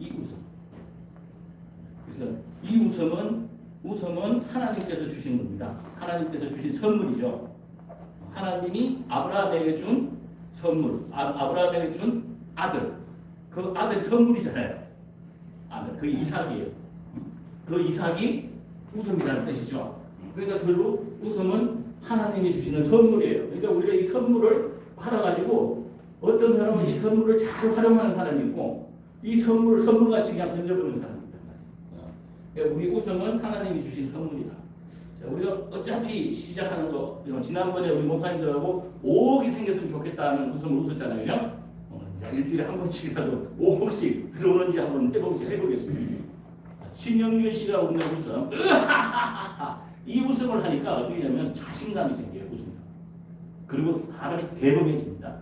이 웃음. 그래서 이 웃음은 하나님께서 주신 겁니다. 하나님께서 주신 선물이죠. 하나님이 아브라함에게 준 선물, 아브라함에게 준 아들. 그 아들 선물이잖아요. 아들, 그 이삭이에요. 그 이삭이 웃음이라는 뜻이죠. 그러니까 결국 웃음은 하나님이 주시는 선물이에요. 그러니까 우리가 이 선물을 받아가지고 어떤 사람은 이 선물을 잘 활용하는 사람이 있고 이 선물을 선물같이 그냥 던져버리는 사람이 있단 말이에요. 그러니까 우리 웃음은 하나님이 주신 선물이다. 자, 우리가 어차피 시작하는 거 지난번에 우리 목사님들하고 5억이 생겼으면 좋겠다는 웃음을 웃었잖아요. 그죠? 자, 일주일에 한 번씩이라도 5억씩 들어오는지 한번 해보겠습니다. 신영균 씨가 웃는 웃음. 이 웃음을 하니까 어떻게 되냐면 자신감이 생겨요. 웃음. 그리고 사람이 대범해집니다.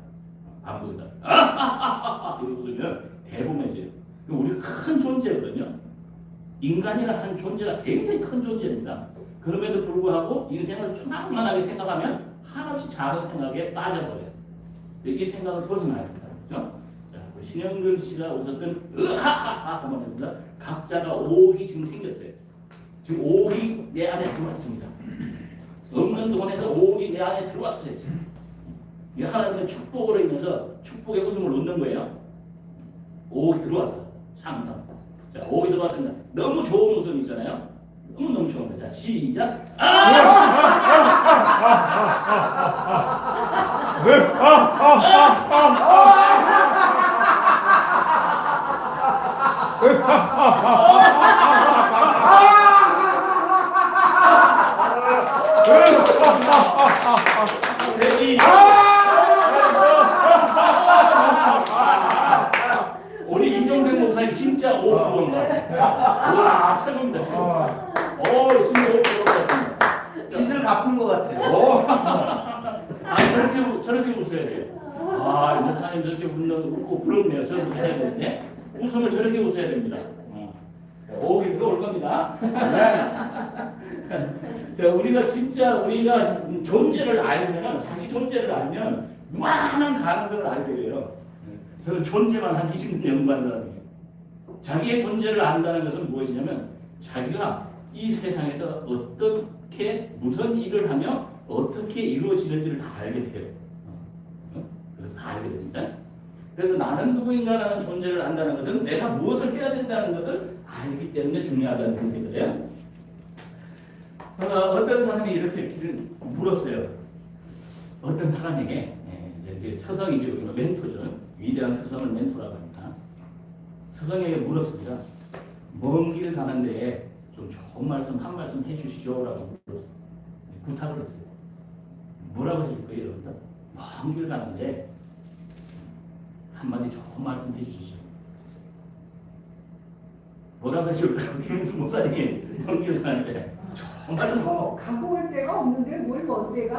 방송에서 이렇게 웃으면 대범해져요. 우리가 큰 존재거든요. 인간이라는 한 존재가 굉장히 큰 존재입니다. 그럼에도 불구하고 인생을 조만하게 생각하면 한없이 작은 생각에 빠져버려요. 이 생각을 벗어나야 된다. 그렇죠? 자, 신영근 씨가 웃었던 으하하하 한번 해봅니다. 각자가 5억이 지금 생겼어요. 지금 5억이 내 안에 들어왔습니다. 없는 돈에서 5억이 내 안에 들어왔어요. 지금. 이 하나님의 축복으로 인해서 축복의 웃음을 웃는 거예요. 5억이 들어왔어. 상상. 자, 5억이 들어왔습니다. 너무 좋은 웃음이잖아요. 너무 좋은 거죠. 자, 시작. 우리 이종택 목사님 진짜 5%인가? 와, 최고입니다, 최고. 진짜 5%가 빚을 갚은 것 같아요. 저렇게 웃어야 돼요. 목사님 저렇게 웃고 부럽네요. 저렇게 해야 되는데 웃음을 저렇게 웃어야 됩니다. 5억이 들어올 겁니다. 자, 우리가 존재를 알면, 자기 존재를 알면 무한한 가능성을 알게 돼요. 저는 존재만 한 20년 연구한 사람이에요. 자기의 존재를 안다는 것은 무엇이냐면 자기가 이 세상에서 어떻게 무슨 일을 하며 어떻게 이루어지는지를 다 알게 돼요. 그래서 다 알게 됩니다. 그래서 나는 누구인가라는 존재를 안다는 것은 내가 무엇을 해야 된다는 것을 알기 때문에 중요하다는 생각이 들어요. 어떤 사람이 이렇게 물었어요. 어떤 사람에게 이제 서성이죠. 우리가 멘토죠. 위대한 서성을 멘토라고 합니다. 서성에게 물었습니다. 먼 길 가는데 좀 좋은 말씀 한 말씀 해주시죠 라고 물었어요. 부탁을 했어요. 뭐라고 해줄 거예요 여러분들? 먼 길 가는데 한마디 좋은 말씀 해주시죠. 뭐라고 해줄까요? 김수 목사님 먼 길 가는데 좋은 말씀 갖고 올 데가 없는데 뭘 먼 데가?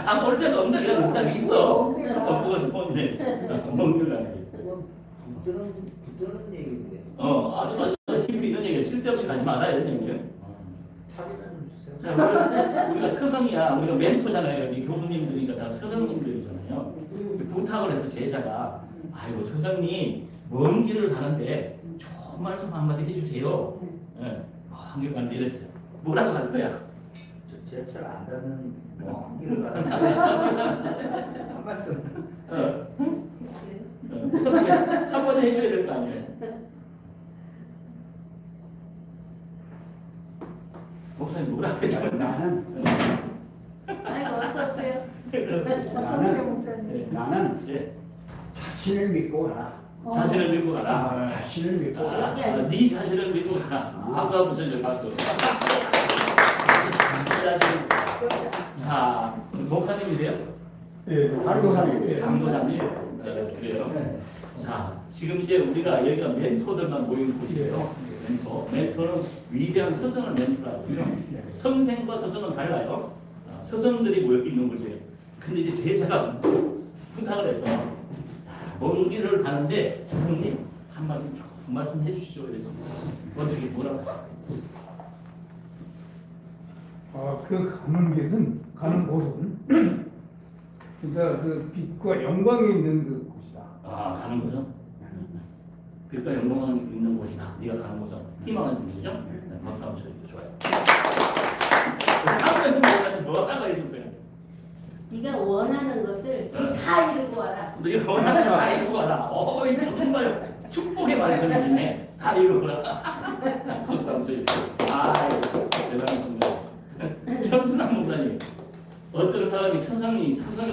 갖고 올 데가 없는데 그냥 딱 있어. 그건 뭔데? 먼 길 가는 게. 붙드는 얘기인데. 아주 깊이 있는 얘기예요. 쓸데없이 가지 마라 이런 얘기예요. 차비는 주세요. 자, 우리가 서성이야. 우리가 멘토잖아요. 이 교수님들이니까 다 서성님들이잖아요. 부탁을 해서 제자가 아이고 서성님 먼 길을 가는데 좋은 말씀 한마디 해주세요. 먼 길 가는데 이랬어요. 뭐라고 할 거야? 지하철 안 닿는 먼 길을 가는데 한 말씀. 한번 해줘야 될 거 아니에요. 목사님 뭐라고 해줘요? 나는 어서 오세요. 나는 예. 자신을 믿고 가라. 자신을 믿고 가라. 자신을 믿고 가라. 네 자신을 믿고 가라. 박수 한번 쳐줘, 박수. 자, 목사님이세요? 예, 강도사님. 강도사님. 그래요. 자, 지금 이제 우리가 여기가 멘토들만 모인 곳이에요. 멘토는 위대한 서성을 멘토라고 하죠. 성생과 서성은 달라요. 서성들이 모여 있는 거지. 근데 이제 제자가 부탁을 해서 먼 길을 가는데 스승님 한 말씀 해주시죠 이랬습니다. 어떻게 뭐라고? 그 가는 곳은 진짜 그 빛과 영광이 있는 그 곳이다. 가는 거죠? 그러니까 영광은 있는 곳이다. 네가 가는 곳은 희망은 중이죠. 네, 박수 한번 쳐주세요. 좋아요. 다음에는 뭐라고 해줄 거야? 네가 원하는 것을 응. 다 이루고 와라. 네가 원하는 거 다 이루고 와라. 이 정말 축복의 말씀이시네. 다 이루고 와라. 박수 한번 쳐주세요. 대단하십니다. 현순환 목사님. 어떤 사람이 스승이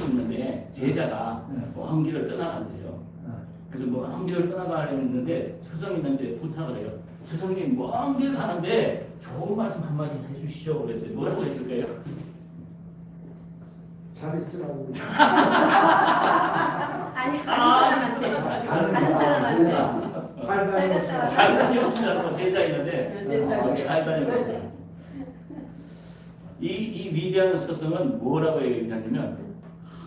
있는데 제자가 먼 길을 떠나간대요. 그래서 먼 길을 떠나가려는데 스승이 있는데 부탁을 해요. 스승님 먼 길 가는데 좋은 말씀 한마디 해주시죠. 그랬어요. 뭐라고 했을까요? 잘 있으라고. 아니 가는 사람한테. 가는 사람한테. 잘 다녀오시라고 제자 있는데 제자. 잘 다녀오시라고. 이 위대한 스승은 뭐라고 얘기하냐면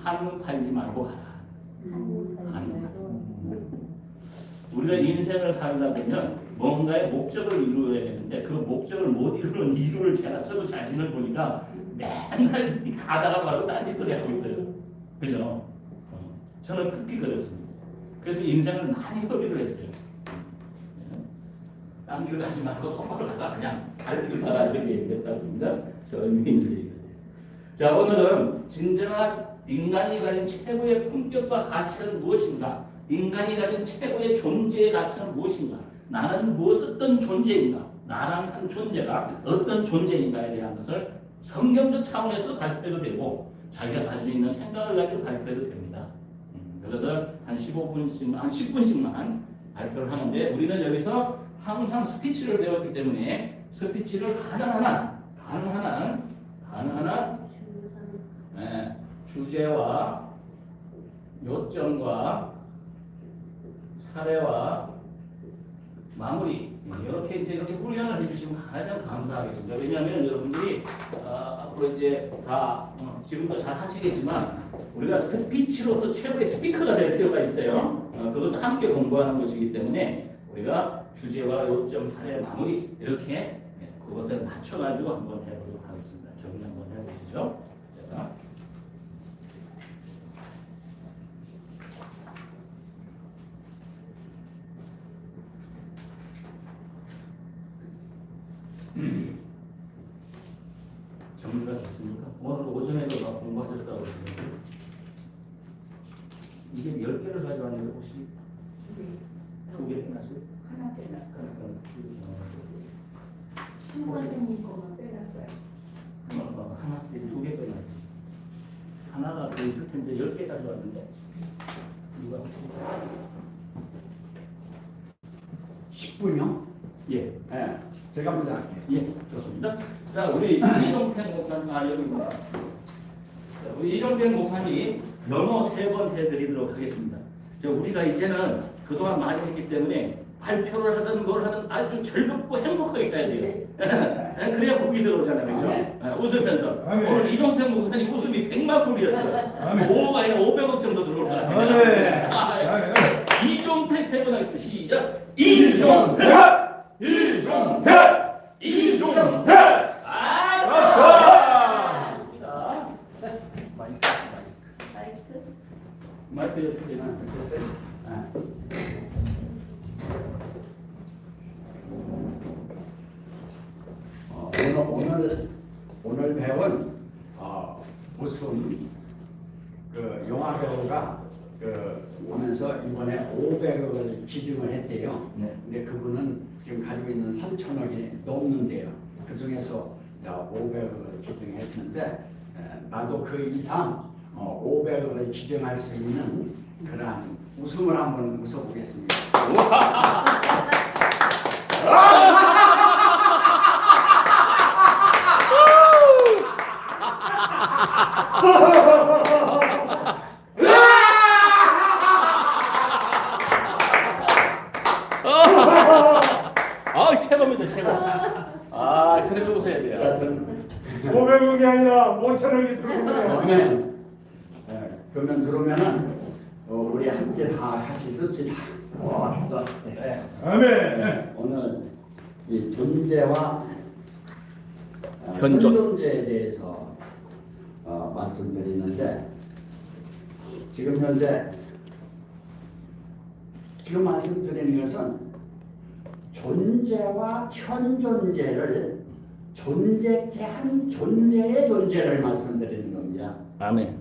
한눈 팔지 말고 가라. 우리가 인생을 살다 보면 뭔가의 목적을 이루어야 되는데 그 목적을 못 이루는 이유를 제가 저도 자신을 보니까 맨날 가다가 말고 딴짓거리 하고 있어요. 그죠? 저는 특히 그렇습니다. 그래서 인생을 많이 허비를 했어요. 딴 길 가지 말고 똑바로 가라. 그냥 갈 길 가라. 이렇게 얘기했다고 합니다. 저 의미인들 얘기예요. 자, 오늘은 진정한 인간이 가진 최고의 품격과 가치는 무엇인가? 인간이 가진 최고의 존재의 가치는 무엇인가? 나는 어떤 존재인가? 나라는 한 존재가 어떤 존재인가에 대한 것을 성경적 차원에서 발표해도 되고 자기가 가지고 있는 생각을 가지고 발표해도 됩니다. 그래서 한 15분씩, 한 10분씩만 발표를 하는데 우리는 여기서 항상 스피치를 배웠기 때문에 스피치를 가능한 주제와 요점과 사례와 마무리 이렇게 훈련을 해주시면 가장 감사하겠습니다. 왜냐하면 여러분들이 앞으로 이제 다 지금도 잘 하시겠지만 우리가 스피치로서 최고의 스피커가 될 필요가 있어요. 그것도 함께 공부하는 것이기 때문에 우리가 주제와 요점, 사례, 마무리 이렇게 그것에 맞춰가지고 한번 해보도록 하겠습니다. 정리 한번 해보시죠. 제가 정리가 됐습니까? 오늘 오전에도 막 공부하셨다고 그러는데 이게 10개를 가져왔는데 혹시 2개 끝났어요? 하나 빼놨어요. 신 선생님 거만 빼놨어요. 하나, 2개 끝났어요. 하나가 더 있을 텐데 10개 가져왔는데 누가 혹시 10분이요? 예. 네. 제가 먼저 할게요. 예, 좋습니다. 자, 우리 이종택 목사님, 여기입니다. 자, 우리 이종택 목사님 영어 3번 해드리도록 하겠습니다. 자, 우리가 이제는 그동안 많이 했기 때문에 발표를 하든 뭘 하든 아주 즐겁고 행복하게 가야 돼요. 그래야 복이 들어오잖아요. 그죠? 웃으면서. 아멘. 오늘 이종택 목사님 웃음이 100만 불이었어요. 아멘. 5가 아니라 500억 정도 들어올 것 아멘. 같아요. 이종택 3번 하겠습니다. 시작. 이종택! 이종택! 좋습니다. 마이크 옆에 있습니다. 오늘 배운 무슨 그 영화 배우가 오면서 이번에 500억을 기증을 했대요. 네. 근데 그분은 지금 가지고 있는 3천억이 넘는데요. 그 중에서 500억을 기증했는데 나도 그 이상 500억을 기증할 수 있는 그러한 웃음을 한번 웃어보겠습니다. 최고입니다, 최고. 그렇게 웃어야 돼요. 여하튼 500억이 아니라 5천억이 들어오네요. 아멘. 그러면 들어오면은 우리 함께 다 같이 씁시다. 써. 네. 아멘. 오늘 이 존재와 현존. 현존제에 대해서 말씀드리는데 지금 현재 지금 말씀드리는 것은 존재와 현존재를 존재케 한 존재의 존재를 말씀드리는 겁니다. 아멘.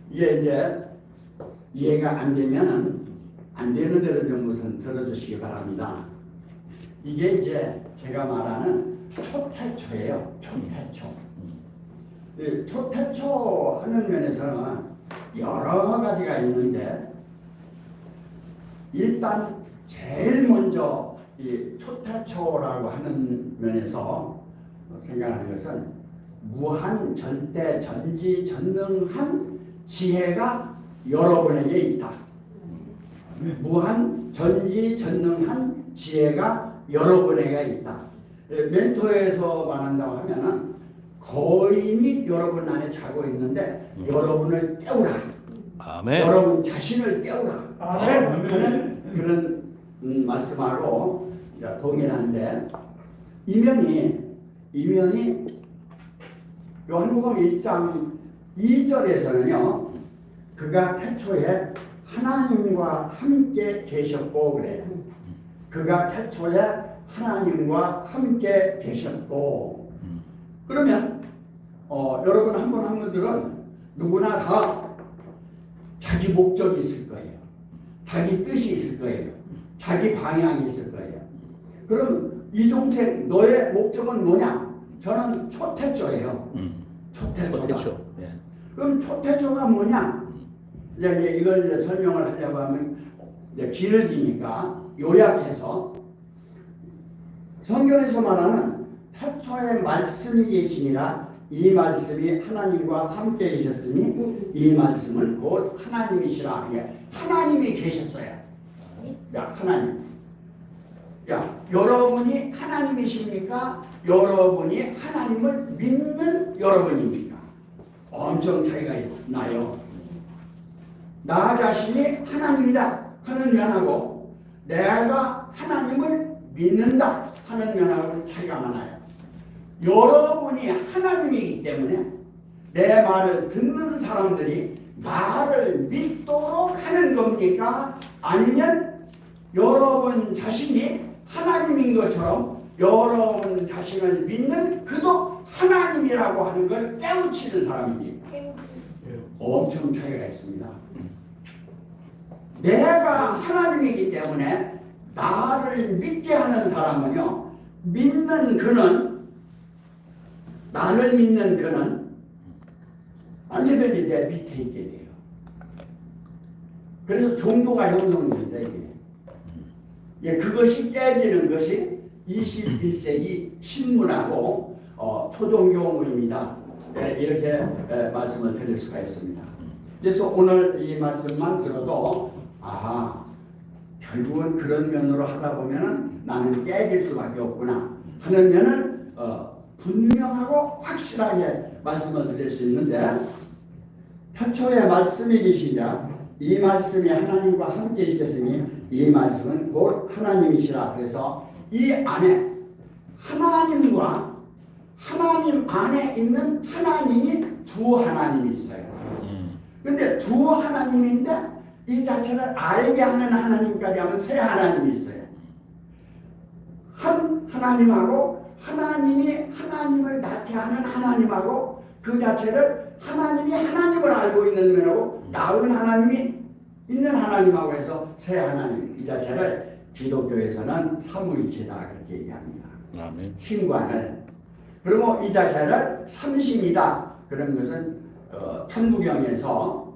이게 이제 이해가 안 되면은 안 되는 대로 좀 우선 들어주시기 바랍니다. 이게 이제 제가 말하는 초태초예요. 초태초. 이 초태초 하는 면에서는 여러 가지가 있는데 일단 제일 먼저 이 초태초라고 하는 면에서 생각하는 것은 무한 절대 전지 전능한 지혜가 여러분에게 있다. 무한 전지 전능한 지혜가 여러분에게 있다. 멘토에서 말한다고 하면은 거인이 여러분 안에 자고 있는데 여러분을 깨우라. 아멘. 여러분 자신을 깨우라. 아멘. 그런 말씀하고 동일한데 이면이 요한복음 1장 2절에서는요. 그가 태초에 하나님과 함께 계셨고 그래요. 그가 태초에 하나님과 함께 계셨고 그러면 여러분 한 분 분들은 누구나 다 자기 목적이 있을 거예요. 자기 뜻이 있을 거예요. 자기 방향이 있을 거예요. 그럼 이종택 너의 목적은 뭐냐? 저는 초태초예요. 초태초다. 그렇죠. 예. 그럼 초태초가 뭐냐? 이제 이걸 이제 설명을 하려고 하면 이제 길어지니까 요약해서 성경에서 말하는 태초에 말씀이 계시니라 이 말씀이 하나님과 함께 계셨으니 이 말씀은 곧 하나님이시라. 하나님이 계셨어요. 야, 하나님. 야, 여러분이 하나님이십니까? 여러분이 하나님을 믿는 여러분입니까? 엄청 차이가 나요. 나 자신이 하나님이다 하는 면하고 내가 하나님을 믿는다 하는 면하고는 차이가 많아요. 여러분이 하나님이기 때문에 내 말을 듣는 사람들이 나를 믿도록 하는 겁니까? 아니면 여러분 자신이 하나님인 것처럼 여러분 자신을 믿는 그도 하나님이라고 하는 걸 깨우치는 사람입니까? 엄청 차이가 있습니다. 내가 하나님이기 때문에 나를 믿게 하는 사람은요, 나를 믿는 그는 언제든지 내 밑에 있게 돼요. 그래서 종교가 형성된다, 이게. 예, 그것이 깨지는 것이 21세기 신문하고 초종교입니다. 이렇게 말씀을 드릴 수가 있습니다. 그래서 오늘 이 말씀만 들어도 결국은 그런 면으로 하다 보면은 나는 깨질 수밖에 없구나 하는 면을 분명하고 확실하게 말씀을 드릴 수 있는데 태초에 말씀이 계시냐 이 말씀이 하나님과 함께 있었으니 이 말씀은 곧 하나님이시라. 그래서 이 안에 하나님과 하나님 안에 있는 하나님이 두 하나님이 있어요. 근데 두 하나님인데 이 자체를 알게 하는 하나님까지 하면 세 하나님이 있어요. 한 하나님하고 하나님이 하나님을 나타내는 하나님하고 그 자체를 하나님이 하나님을 알고 있는 면하고 나은 하나님이 있는 하나님하고 해서 세 하나님. 이 자체를 기독교에서는 삼위일체다 그렇게 얘기합니다. 아멘. 신관을. 그리고 이 자체를 삼신이다. 그런 것은 천부경에서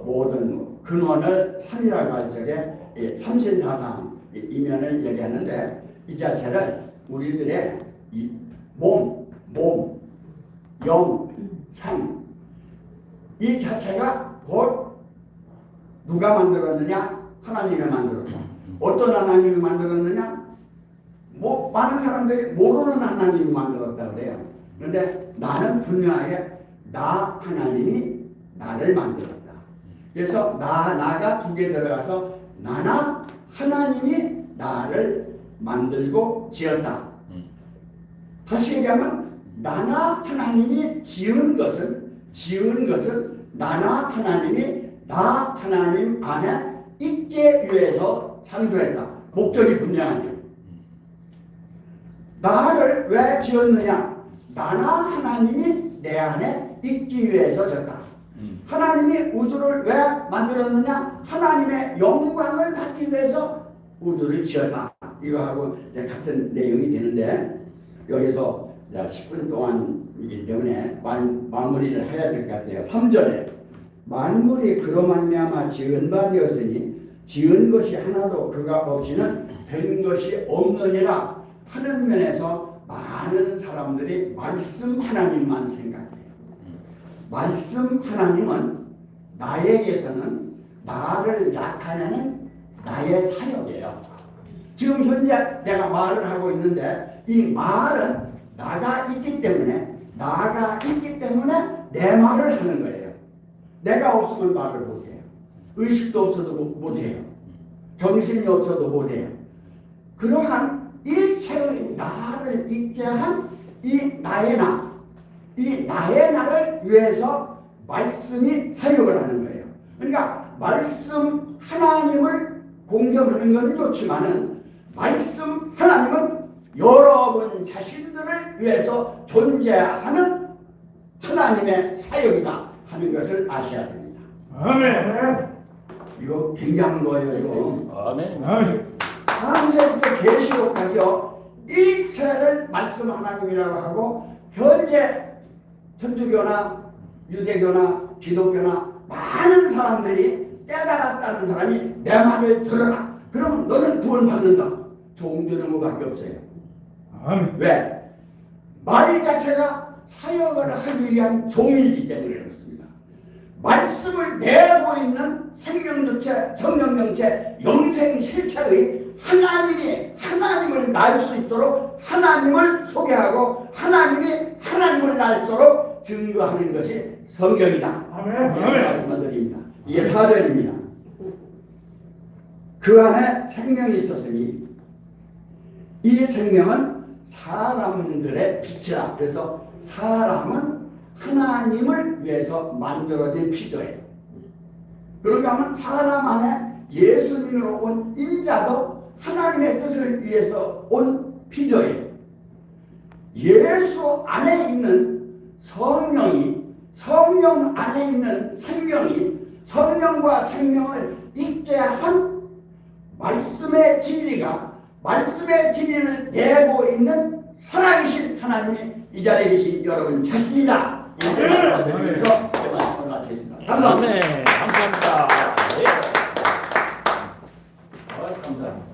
모든 근원을 삼이라고 할 적에 삼신사상 이면을 얘기하는데 이 자체를 우리들의 이 몸, 영, 상 이 자체가 곧 누가 만들었느냐? 하나님이 만들었다. 어떤 하나님이 만들었느냐? 많은 사람들이 모르는 하나님이 만들었다 그래요. 그런데 나는 분명하게 나 하나님이 나를 만들었다. 그래서 나가 두 개 들어가서 나나 하나님이 나를 만들고 지었다. 다시 얘기하면 나나 하나님이 지은 것은 나나 하나님이 나 하나님 안에 있게 위해서 창조했다. 목적이 분명하죠. 나를 왜 지었느냐? 나나 하나님이 내 안에 있기 위해서 졌다. 하나님이 우주를 왜 만들었느냐? 하나님의 영광을 받기 위해서 우주를 지었다. 이거하고 이제 같은 내용이 되는데 여기서 10분 동안이기 때문에 마무리를 해야 될 것 같아요. 3절에 만물이 그로 말미암아 지은 바 되었으니 지은 것이 하나도 그가 없이는 된 것이 없느니라 하는 면에서 많은 사람들이 말씀 하나님만 생각해요. 말씀 하나님은 나에게서는 나를 나타내는 나의 사역이에요. 지금 현재 내가 말을 하고 있는데 이 말은 나가 있기 때문에 내 말을 하는 거예요. 내가 없으면 말을 못해요. 의식도 없어도 못해요. 정신이 없어도 못해요. 그러한 일체의 나를 있게 한 이 나의 나를 위해서 말씀이 사역을 하는 거예요. 그러니까 말씀 하나님을 공경하는 건 좋지만은 말씀 하나님은 여러분 자신들을 위해서 존재하는 하나님의 사역이다 하는 것을 아셔야 됩니다. 아멘. 이거 굉장한 거예요. 이거. 아멘. 아멘. 창세부터 계시록까지요. 일체를 말씀 하나님이라고 하고 현재 천주교나 유대교나 기독교나 많은 사람들이 깨달았다는 사람이 내 말을 들어라. 그럼 너는 구원받는다. 종교는 뭐밖에 없어요. 아멘. 왜? 말 자체가 사역을 하기 위한 종이기 때문에 그렇습니다. 말씀을 내고 있는 생명주체, 성령정체, 영생실체의 하나님을 날 수 있도록 하나님을 소개하고 하나님을 날수록 증거하는 것이 성경이다. 아멘. 이렇게 아멘. 말씀을 드립니다. 이게 4절입니다. 그 안에 생명이 있었으니 이 생명은 사람들의 빛이라. 그래서 사람은 하나님을 위해서 만들어진 피조예요. 그렇게 하면 사람 안에 예수님으로 온 인자도 하나님의 뜻을 위해서 온 피조예요. 예수 안에 있는 성령 안에 있는 생명이 성령과 생명을 있게 한 말씀의 진리를 내고 있는 살아계신 하나님이 이 자리에 계신 여러분 자신이다. 이렇게 말씀드리면서 제 말씀을 마치겠습니다. 감사합니다. 아멘. 감사합니다. 예. 감사합니다.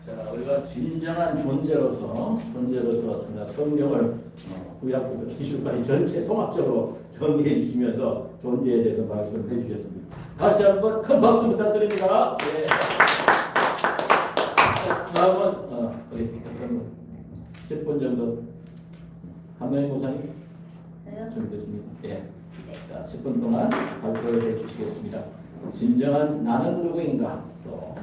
자, 우리가 진정한 존재로서 정말 성경을 구약부터 기술까지 전체 통합적으로 정리해 주시면서 존재에 대해서 말씀을 해 주셨습니다. 다시 한번 큰 박수 부탁드립니다. 예. 다음은 우리 10분 정도 한명희 목사님 준비됐습니다. 예. 자, 10분 동안 발표를 해 주시겠습니다. 진정한 나는 누구인가 또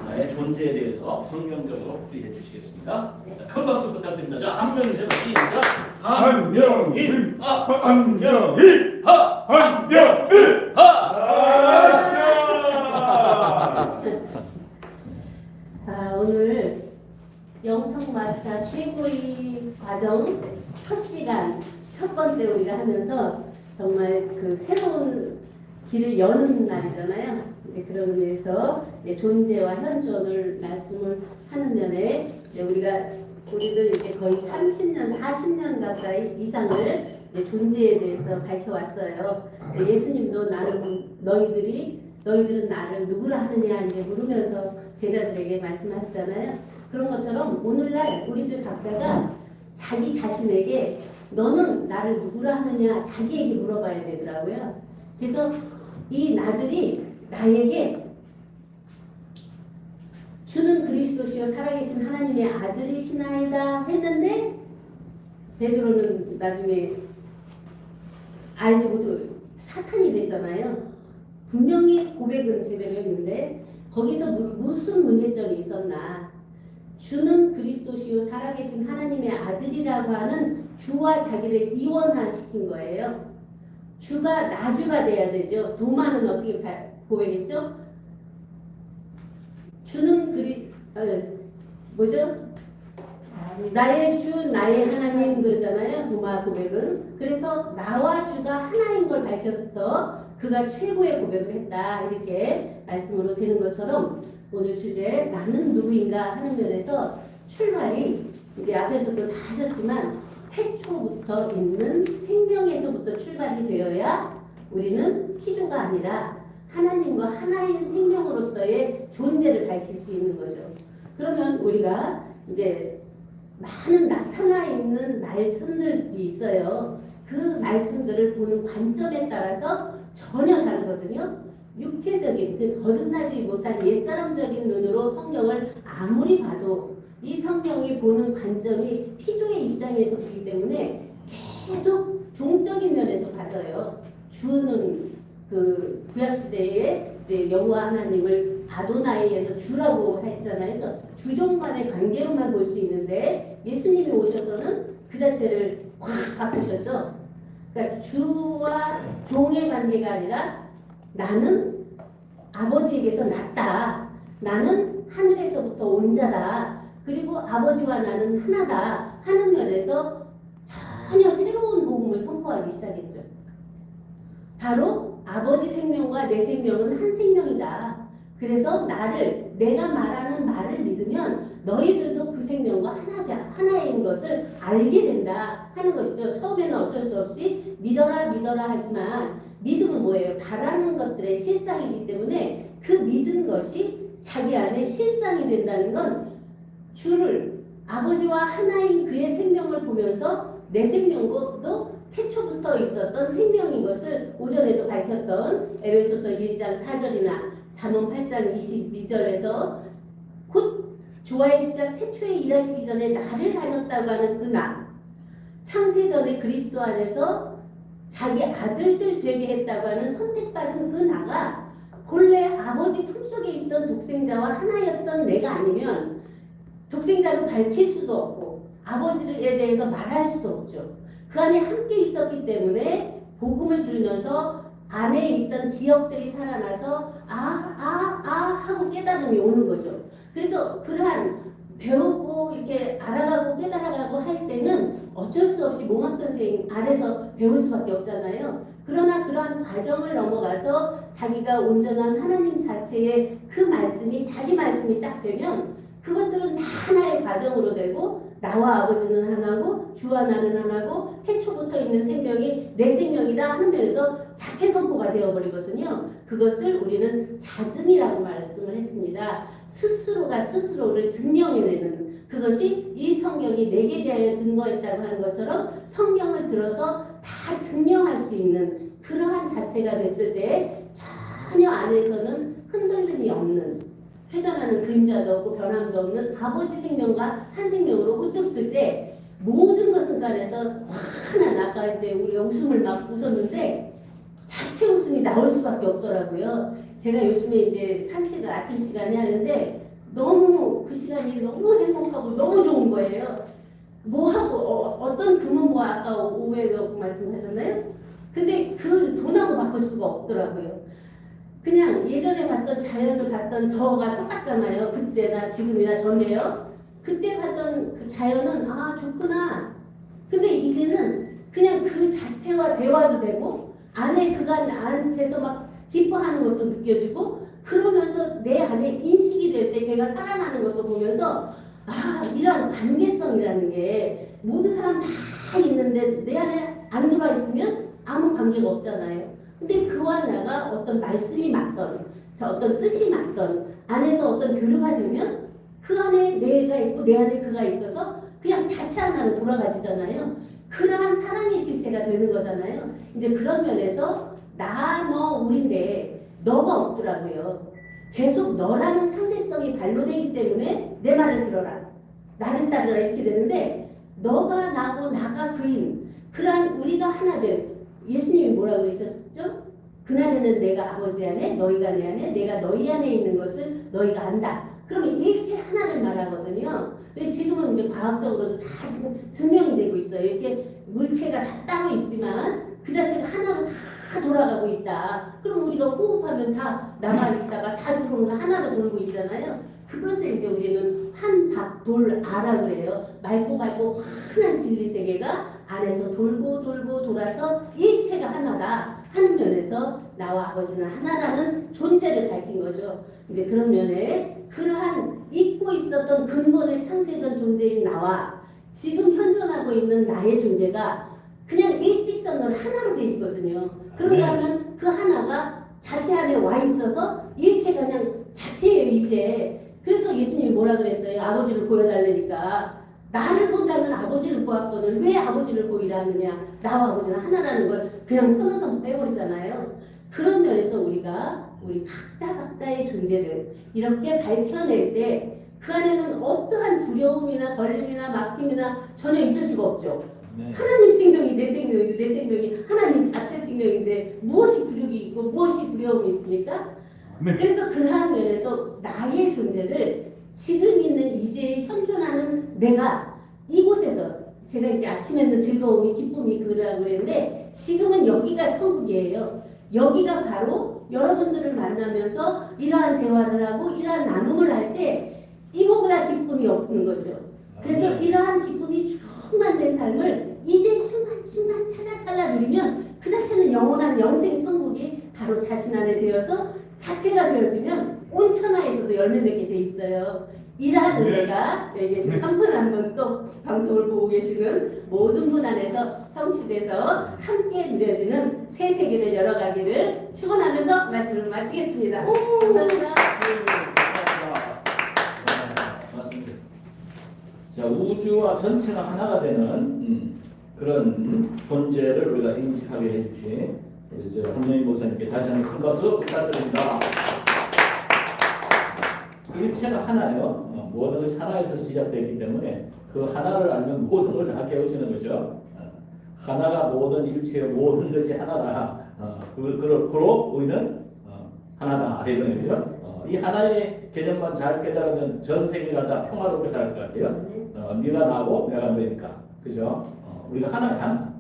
나의 존재에 대해서 성경적으로 풀이해 주시겠습니다. 자, 큰 박수 부탁드립니다. 자, 한명희 해봐. 시작. 한명희. 한명희. 한명희. 오늘 영성 마스터 최고의 과정 첫 시간 첫 번째 우리가 하면서 정말 그 새로운 길을 여는 날이잖아요. 그런 의미에서 존재와 현존을 말씀을 하는 면에 우리도 이제 거의 30년, 40년 가까이 이상을 존재에 대해서 밝혀왔어요. 예수님도 너희들은 나를 누구라 하느냐 이제 물으면서 제자들에게 말씀하셨잖아요. 그런 것처럼 오늘날 우리들 각자가 자기 자신에게 너는 나를 누구라 하느냐 자기에게 물어봐야 되더라고요. 그래서 이 나들이 나에게 주는 그리스도시요 살아계신 하나님의 아들이시나이다 했는데 베드로는 나중에 알지 못하고 사탄이 됐잖아요. 분명히 고백은 제대로 했는데 거기서 무슨 문제점이 있었나. 주는 그리스도시요 살아계신 하나님의 아들이라고 하는 주와 자기를 이원화시킨 거예요. 주가 나주가 돼야 되죠. 도마는 어떻게 고백했죠? 주는 뭐죠? 나의 주 나의 하나님 그러잖아요. 도마 고백은. 그래서 나와 주가 하나인 걸 밝혀서 그가 최고의 고백을 했다 이렇게 말씀으로 되는 것처럼 오늘 주제 나는 누구인가 하는 면에서 출발이 이제 앞에서도 다 하셨지만 태초부터 있는 생명에서부터 출발이 되어야 우리는 피조가 아니라 하나님과 하나인 생명으로서의 존재를 밝힐 수 있는 거죠. 그러면 우리가 이제 많은 나타나 있는 말씀들이 있어요. 그 말씀들을 보는 관점에 따라서 전혀 다르거든요. 육체적인, 거듭나지 못한 옛사람적인 눈으로 성경을 아무리 봐도 이 성경이 보는 관점이 피조의 입장에서 보기 때문에 계속 종적인 면에서 봐져요. 주는 그 구약시대에 여호와 하나님을 아도나이에서 주라고 했잖아요. 그래서 주종간의 관계로만 볼 수 있는데 예수님이 오셔서는 그 자체를 확 바꾸셨죠. 그러니까 주와 종의 관계가 아니라 나는 아버지에게서 났다. 나는 하늘에서부터 온 자다. 그리고 아버지와 나는 하나다 하는 면에서 전혀 새로운 복음을 선포하기 시작했죠. 바로 아버지 생명과 내 생명은 한 생명이다. 그래서 내가 말하는 말을 믿으면 너희들도 그 생명과 하나인 것을 알게 된다 하는 것이죠. 처음에는 어쩔 수 없이 믿어라 하지만 믿음은 뭐예요? 바라는 것들의 실상이기 때문에 그 믿은 것이 자기 안에 실상이 된다는 건 주를 아버지와 하나인 그의 생명을 보면서 내 생명도 태초부터 있었던 생명인 것을 오전에도 밝혔던 에베소서 1장 4절이나 잠언 8장 22절에서 곧 조화의 시작 태초에 일하시기 전에 나를 가졌다고 하는 그 나, 창세전에 그리스도 안에서 자기 아들들 되게 했다고 하는 선택받은 그 나가 본래 아버지 품속에 있던 독생자와 하나였던 내가 아니면 독생자를 밝힐 수도 없고 아버지에 대해서 말할 수도 없죠. 그 안에 함께 있었기 때문에 복음을 들으면서 안에 있던 기억들이 살아나서 하고 깨달음이 오는 거죠. 그래서 그러한 배우고 이렇게 알아가고 깨달아가고 할 때는 어쩔 수 없이 몽학 선생님 아래서 배울 수밖에 없잖아요. 그러나 그러한 과정을 넘어가서 자기가 온전한 하나님 자체의 그 말씀이 자기 말씀이 딱 되면 그것들은 다 하나의 과정으로 되고 나와 아버지는 하나고 주와 나는 하나고 태초부터 있는 생명이 내 생명이다 하는 면에서 자체 선포가 되어버리거든요. 그것을 우리는 자증이라고 말씀을 했습니다. 스스로가 스스로를 증명해내는 그것이 이 성경이 내게 대하여 증거했다고 하는 것처럼 성경을 들어서 다 증명할 수 있는 그러한 자체가 됐을 때 전혀 안에서는 흔들림이 없는 회전하는 그림자도 없고 변함도 없는 아버지 생명과 한 생명으로 우뚝 쓸 때 모든 것은 간에서 환한 아까 이제 우리가 웃음을 막 웃었는데 자체 웃음이 나올 수밖에 없더라고요. 제가 요즘에 이제 산책을 아침 시간에 하는데 너무 그 시간이 너무 행복하고 너무 좋은 거예요. 뭐하고 어떤 금은 뭐 아까 오해가 말씀하셨나요? 근데 그 돈하고 바꿀 수가 없더라고요. 그냥 예전에 봤던 자연을 봤던 저가 똑같잖아요. 그때나 지금이나 전에요. 그때 봤던 그 자연은 좋구나. 근데 이제는 그냥 그 자체와 대화도 되고 안에 그가 나한테서 막 기뻐하는 것도 느껴지고 그러면서 내 안에 인식이 될 때 걔가 살아나는 것도 보면서 이런 관계성이라는 게 모든 사람 다 있는데 내 안에 안 들어와 있으면 아무 관계가 없잖아요. 근데 그와 나가 어떤 말씀이 맞던 어떤 뜻이 맞던 안에서 어떤 교류가 되면 그 안에 내가 있고 내 안에 그가 있어서 그냥 자체 하나로 돌아가지잖아요. 그러한 사랑의 실체가 되는 거잖아요. 이제 그런 면에서 나, 너, 우리인데 너가 없더라고요. 계속 너라는 상대성이 발로되기 때문에 내 말을 들어라. 나를 따르라 이렇게 되는데 너가 나고 나가 그인 그러한 우리가 하나 된 예수님이 뭐라고 그러셨죠? 그날에는 내가 아버지 안에 너희가 내 안에 내가 너희 안에 있는 것을 너희가 안다. 그러면 일체 하나를 말하거든요. 근데 지금은 이제 과학적으로도 다 지금 증명이 되고 있어요. 이렇게 물체가 다 따로 있지만 그 자체가 하나로 다 돌아가고 있다. 그럼 우리가 호흡하면 다 남아있다가 다 들어오는 거 하나로 돌고 있잖아요. 그것을 이제 우리는 환박돌아라 그래요. 맑고 밝고 환한 진리 세계가 안에서 돌고 돌아서 일체가 하나다 하는 면에서 나와 아버지는 하나라는 존재를 밝힌 거죠. 이제 그런 면에 그러한 잊고 있었던 근본의 창세전 존재인 나와 지금 현존하고 있는 나의 존재가 그냥 일직선으로 하나로 돼 있거든요. 그런가 하면 그 하나가 자체 안에 와 있어서 일체가 그냥 자체예요, 이제. 그래서 예수님이 뭐라 그랬어요? 아버지를 보여달라니까. 나를 본 자는 아버지를 보았거늘 왜 아버지를 보이라 하느냐. 나와 아버지는 하나라는 걸 그냥 선언선 빼버리잖아요. 그런 면에서 우리가 우리 각자의 존재를 이렇게 밝혀낼 때 그 안에는 어떠한 두려움이나 걸림이나 막힘이나 전혀 있을 수가 없죠. 네. 하나님 생명이 내 생명이고 내 생명이 하나님 자체 생명인데 무엇이 부족이 있고 무엇이 두려움이 있습니까? 아멘. 그래서 그러한 면에서 나의 존재를 지금 있는 이제 현존하는 내가 이곳에서 제가 이제 아침에는 즐거움이 기쁨이 그러라고 그랬는데 지금은 여기가 천국이에요. 여기가 바로 여러분들을 만나면서 이러한 대화를 하고 이러한 나눔을 할 때 이거보다 기쁨이 없는 거죠. 그래서 이러한 기쁨이 충만된 삶을 이제 순간순간 찰나찰나 누리면 그 자체는 영원한 영생 천국이 바로 자신 안에 되어서 자체가 되어지면 온 천하에서도 열매 맺게 돼 있어요. 이러한 은혜가 여기 계신 한 분 한 분 또 방송을 보고 계시는 모든 분 안에서 성취돼서 함께 누려지는 새 세계를 열어가기를 축원하면서 말씀을 마치겠습니다. 감사합니다. 맞습니다. 자, 우주와 전체가 하나가 되는 그런 존재를 우리가 인식하게 해주신 우리 한명희 목사님께 다시 한번 큰 박수 부탁드립니다. 일체가 하나요. 모든 것이 하나에서 시작되기 때문에 그 하나를 알면 모든 걸 다 깨우치는 거죠. 하나가 모든 일체의 모든 것이 하나다. 그로 우리는 하나다. 이거는 그죠? 이 하나의 개념만 잘 깨달으면 전 세계가 다 평화롭게 살 것 같아요. 네가 나고 내가 너니까. 그죠? 우리가 하나야, 하나.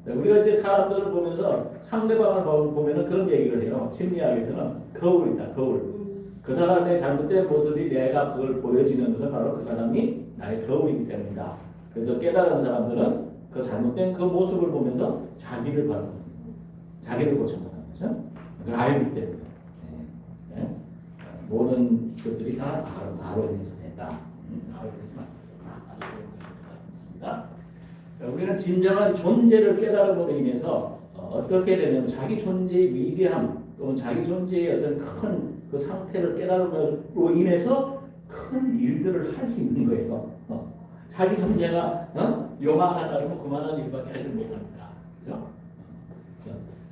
우리가 이제 사람들을 보면서 상대방을 보면은 그런 얘기를 해요. 심리학에서는 거울이다, 거울. 그 사람의 잘못된 모습이 내가 그걸 보여지는 것은 바로 그 사람이 나의 거울이기 때문이다. 그래서 깨달은 사람들은 그 잘못된 그 모습을 보면서 자기를 바로 자기를 고쳐나가는 거죠. 그걸 알기 때문에. 네. 모든 것들이 다 바로 인해서 된다. 바로 인해서 우리는 진정한 존재를 깨달음으로 인해서 어떻게 되냐면 자기 존재의 위대함 또는 자기 존재의 어떤 큰 그 상태를 깨달음으로 인해서 큰 일들을 할 수 있는 거예요. 자기 존재가 요만하다 그러면 그만한 일밖에 하지 못합니다. 그죠?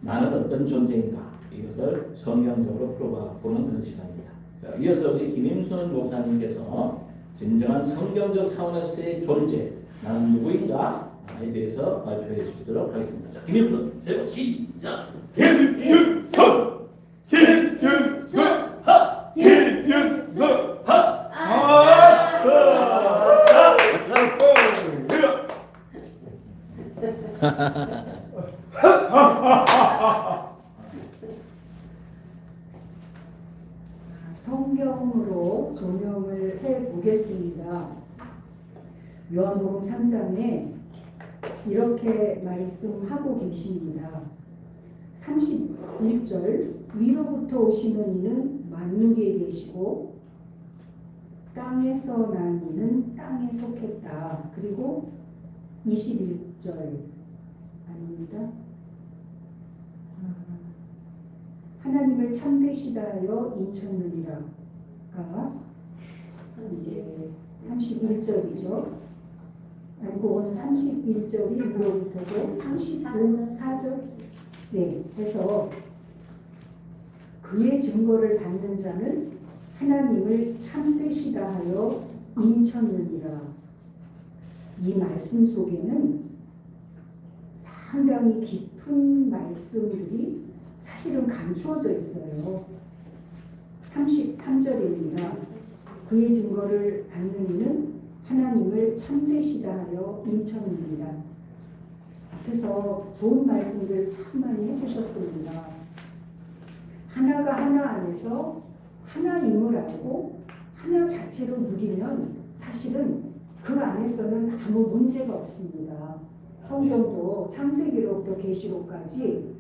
나는 어떤 존재인가 이것을 성경적으로 풀어보는 그런 시간입니다. 자, 이어서 우리 김임순 목사님께서 진정한 성경적 차원에서의 존재 나는 누구인가에 대해서 발표해 주시도록 하겠습니다. 자, 김임순 제목 시작. 김윤석! 김윤석! 김윤석! 성경으로 조명을 해 보겠습니다. 요한복음 3장에 이렇게 말씀하고 계십니다. 31절 위로부터 오시는 이는 만국에 계시고 땅에서 난 이는 땅에 속했다. 그리고 21절 아닙니다. 하나님을 참되시다 하여 인쳤느니라가 이제 31절이죠. 아니고 31절이 위로부터고 34절 네, 해서 그의 증거를 받는 자는 하나님을 참되시다 하여 인쳤느니라. 이 말씀 속에는 상당히 깊은 말씀들이 사실은 감추어져 있어요. 33절입니다. 그의 증거를 받는 이는 하나님을 참되시다 하여 인쳤느니라. 그래서 좋은 말씀들 참 많이 해주셨습니다. 하나가 하나 안에서 하나임을 알고 하나 자체로 누리면 사실은 그 안에서는 아무 문제가 없습니다. 성경도 창세기로부터 계시록까지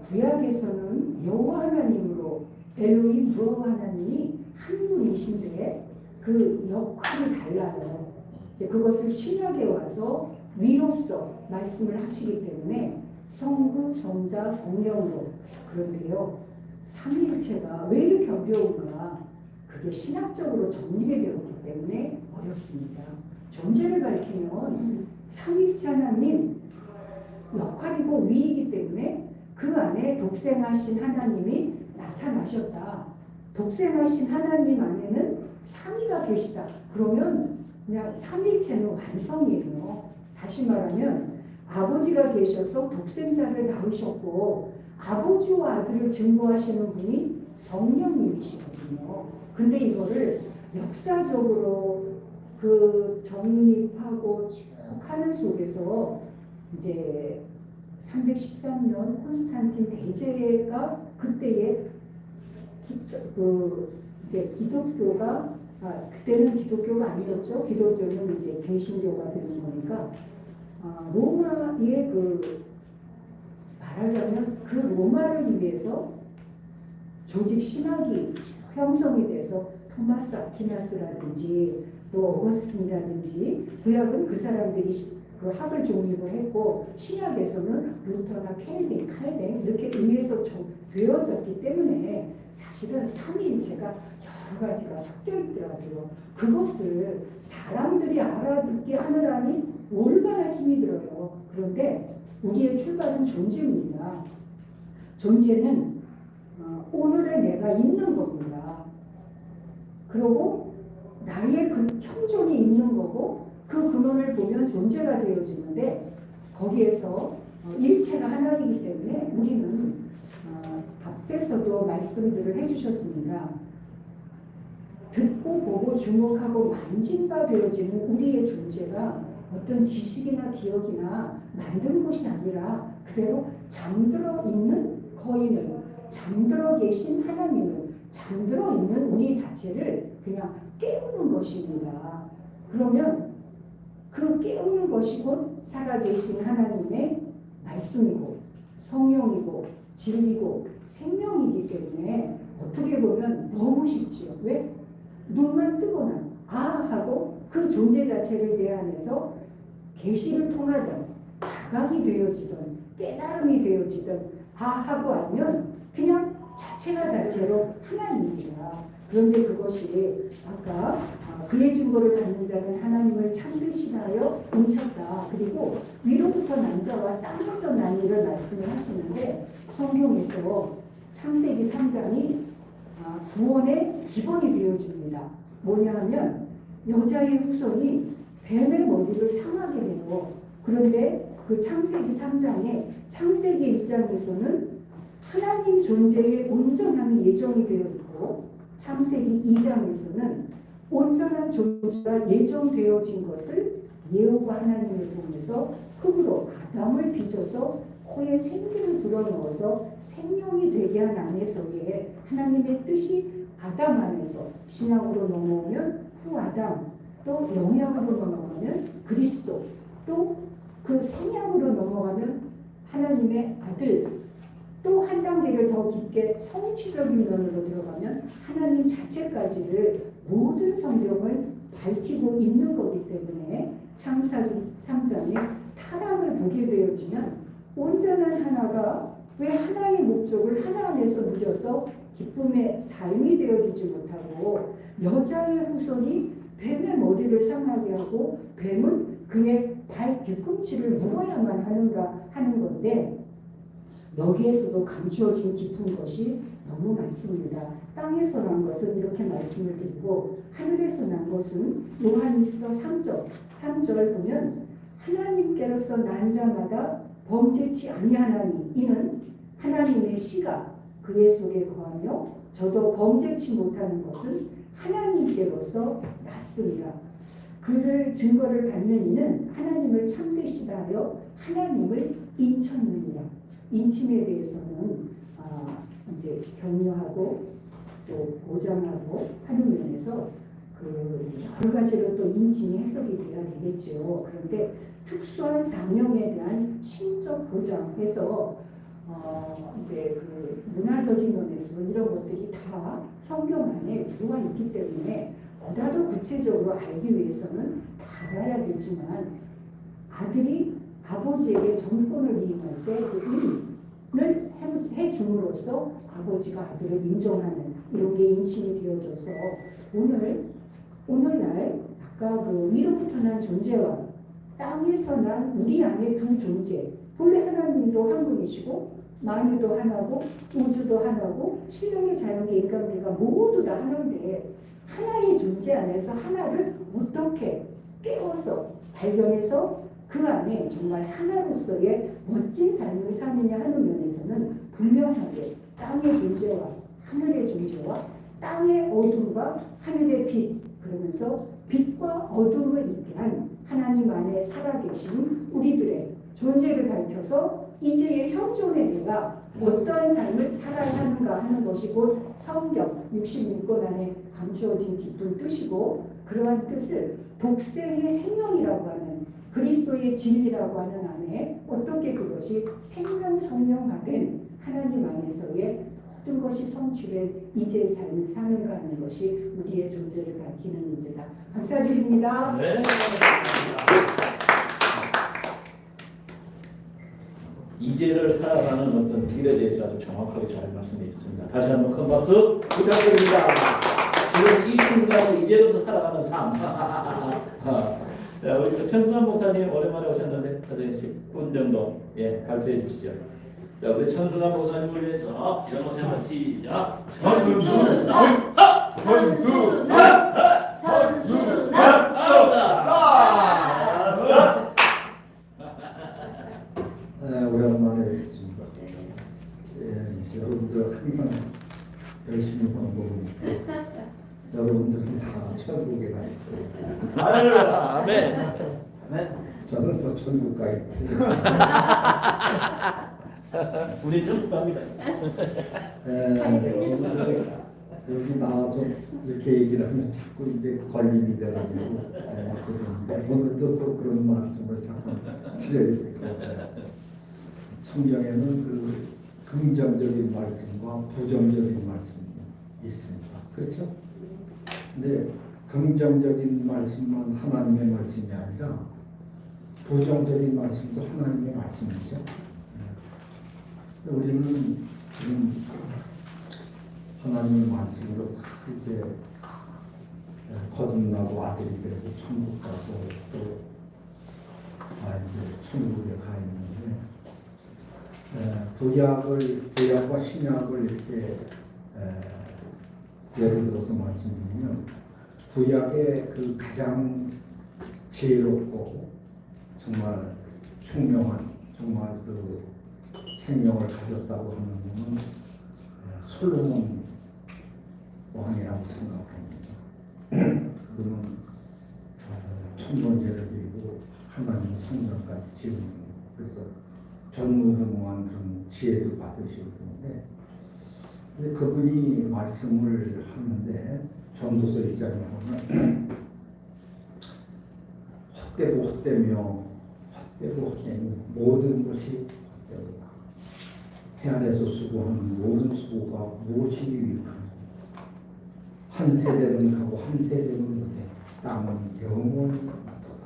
구약에서는 여호와 하나님으로 엘로힘 여호와 하나님이 한 분이신데 그 역할이 달라요. 이제 그것을 신약에 와서 위로서 말씀을 하시기 때문에 성부, 성자, 성령으로. 그런데요, 삼위일체가 왜 이렇게 어려운가? 그게 신학적으로 정립이 되었기 때문에 어렵습니다. 존재를 밝히면 삼위일체 하나님 역할이고 위이기 때문에 그 안에 독생하신 하나님이 나타나셨다. 독생하신 하나님 안에는 삼위가 계시다. 그러면 그냥 삼위일체는 완성이에요. 다시 말하면 아버지가 계셔서 독생자를 낳으셨고 아버지와 아들을 증거하시는 분이 성령님이시거든요. 근데 이거를 역사적으로 그 정립하고 쭉 하는 속에서 이제 313년 콘스탄틴 대제가 그때에 이제 기독교가 그때는 기독교가 아니었죠. 기독교는 이제 개신교가 되는 거니까 로마의 그 말하자면 그 로마를 위해서 조직 신학이 형성이 돼서 토마스 아퀴나스라든지 또 어거스틴이라든지 구약은 그 사람들이 그 학을 종립을 했고 신약에서는 루터나 켈빈, 칼뱅 이렇게 의해서 되어졌기 때문에 사실은 삼위일체가 여러 가지가 섞여 있더라고요. 그것을 사람들이 알아듣게 하느라니 얼마나 힘이 들어요. 그런데 우리의 출발은 존재입니다. 존재는 오늘의 내가 있는 겁니다. 그리고 나의 그 형존이 있는 거고 그 근원을 보면 존재가 되어지는데 거기에서 일체가 하나이기 때문에 우리는 앞에서도 말씀들을 해주셨습니다. 듣고 보고 주목하고 만진바 되어지는 우리의 존재가 어떤 지식이나 기억이나 만든 것이 아니라 그대로 잠들어 있는 거인을, 잠들어 계신 하나님을, 잠들어 있는 우리 자체를 그냥 깨우는 것입니다. 그러면 그 깨우는 것이 곧 살아계신 하나님의 말씀이고 성령이고 진리고 생명이기 때문에 어떻게 보면 너무 쉽지요. 왜? 눈만 뜨거나 하고 그 존재 자체를 내 안에서 계시를 통하든 자각이 되어지든 깨달음이 되어지든 하고 알면 그냥 자체가 자체로 하나님입니다. 그런데 그것이 아까 그의 증거를 받는 자는 하나님을 참되시나요? 훔쳤다. 그리고 위로부터 난 자와 땅에서 난 이를 말씀을 하시는데 성경에서 창세기 3장이 구원의 기본이 되어집니다. 뭐냐 하면 여자의 후손이 뱀의 머리를 상하게 해요. 그런데 그 창세기 3장에 창세기 1장에서는 하나님 존재의 온전한 예정이 되어 있고 창세기 2장에서는 온전한 존재가 예정되어진 것을 여호와 하나님을 통해서 흙으로 아담을 빚어서 코에 생기를 불어넣어서 생명이 되게 한 안에서의 하나님의 뜻이 아담 안에서 신약으로 넘어오면 후 아담, 또 영약으로 넘어가면 그리스도, 또 그 생약으로 넘어가면 하나님의 아들, 또 한 단계를 더 깊게 성취적인 면으로 들어가면 하나님 자체까지를 모든 성경을 밝히고 있는 거기 때문에 창세기 3장에 타락을 보게 되어지면 온전한 하나가 왜 하나의 목적을 하나 안에서 누려서 기쁨의 삶이 되어지지 못하고 여자의 후손이 뱀의 머리를 상하게 하고 뱀은 그의 발 뒤꿈치를 물어야만 하는가 하는 건데 여기에서도 감추어진 깊은 것이 너무 많습니다. 땅에서 난 것은 이렇게 말씀을 드리고 하늘에서 난 것은 요한일서 3절 보면 하나님께로서 난 자마다 범죄치 아니하나니 이는 하나님의 씨가 그의 속에 거하며 저도 범죄치 못하는 것은 하나님께로서 났습니다. 그를 증거를 받는 이는 하나님을 참되시다 하여 하나님을 인쳤느니라. 인침에 대해서는 이제 격려하고 또 보장하고 하는 면에서 그 여러 가지로 또 인침이 해석이 돼야 되겠죠. 그런데 특수한 사명에 대한 신적 보장해서 이제 그 문화적인 면에서 이런 것들이 다 성경 안에 들어와 있기 때문에 보다도 구체적으로 알기 위해서는 다 알아야 되지만 아들이 아버지에게 정권을 위임할 때 그 임을 해줌으로써 아버지가 아들을 인정하는 이런 게 인침이 되어져서 오늘날 아까 그 위로부터 난 존재와 땅에서 난 우리 안에 두 존재, 본래 하나님도 한 분이시고 만유도 하나고 우주도 하나고 신령의 자연계 인간계가 모두 다 하나인데 하나의 존재 안에서 하나를 어떻게 깨워서 발견해서 그 안에 정말 하나로서의 멋진 삶을 사느냐 하는 면에서는 분명하게 땅의 존재와 하늘의 존재와 땅의 어둠과 하늘의 빛, 그러면서 빛과 어둠을 있게 한 하나님 안에 살아계신 우리들의 존재를 밝혀서 이제의 현존의 내가 어떠한 삶을 살아야 하는가 하는 것이 곧 성경 66권 안에 감추어진 깊은 뜻이고, 그러한 뜻을 독생의 생명이라고 하는 그리스도의 진리라고 하는 안에 어떻게 그것이 생명성명화된 하나님 안에서의 모든 것이 성취된 이제의 삶을 사는가 하는 것이 우리의 존재를 밝히는 문제다. 감사드립니다. 네. 이제를 살아가는 어떤 길에 대해서 아주 정확하게 잘 말씀해 주셨습니다. 다시 한번 큰 박수 부탁드립니다. 지금 이 순간을 이제로서 살아가는 삶. 자, 우리 또 천순환 목사님 오랜만에 오셨는데 다들 10분 정도 발표해 주시죠. 자, 우리 천순환 목사님을 위해서 이런 것을 한번 시작. 천순환! 천순환! 천순환! 오랜만에 뵙습니다. 여러분들 항상 열심히 공부하니까 여러분들은 다 천국에 가실 거예요. 아멘. 저는 또 천국 가겠지. 우리 천국 갑니다. 여기 나와서 이렇게 얘기를 하면 자꾸 이제 걸림이 돼가지고 그런데 오늘도 또 그런 말씀을 자꾸 드려야 될 것 같아요. 성경에는 그 긍정적인 말씀과 부정적인 말씀이 있습니다. 그렇죠? 근데 긍정적인 말씀만 하나님의 말씀이 아니라 부정적인 말씀도 하나님의 말씀이죠. 우리는 지금 하나님의 말씀으로 이제 거듭나고 아들이 되고 천국 가고 또 이제 천국에 가 있는데 구약과 신약을 이렇게 예를 들어서 말씀드리면 구약의 그 가장 지혜롭고 정말 총명한 정말 그 생명을 가졌다고 하는 분은 솔로몬 왕이라고 생각합니다. 그는 천번제를 드리고 하나님 성전까지 지은 그래서 전무후무한 그런 지혜도 받으시고 그런데 그분이 말씀을 하는데 전도서 1장에 보면 헛되고 헛되며 모든 것이 헛되도다. 해 아래서 수고하는 모든 수고가 무엇이 유익하냐. 한 세대는 가고 한 세대는 못해. 땅은 영원히 낫도다.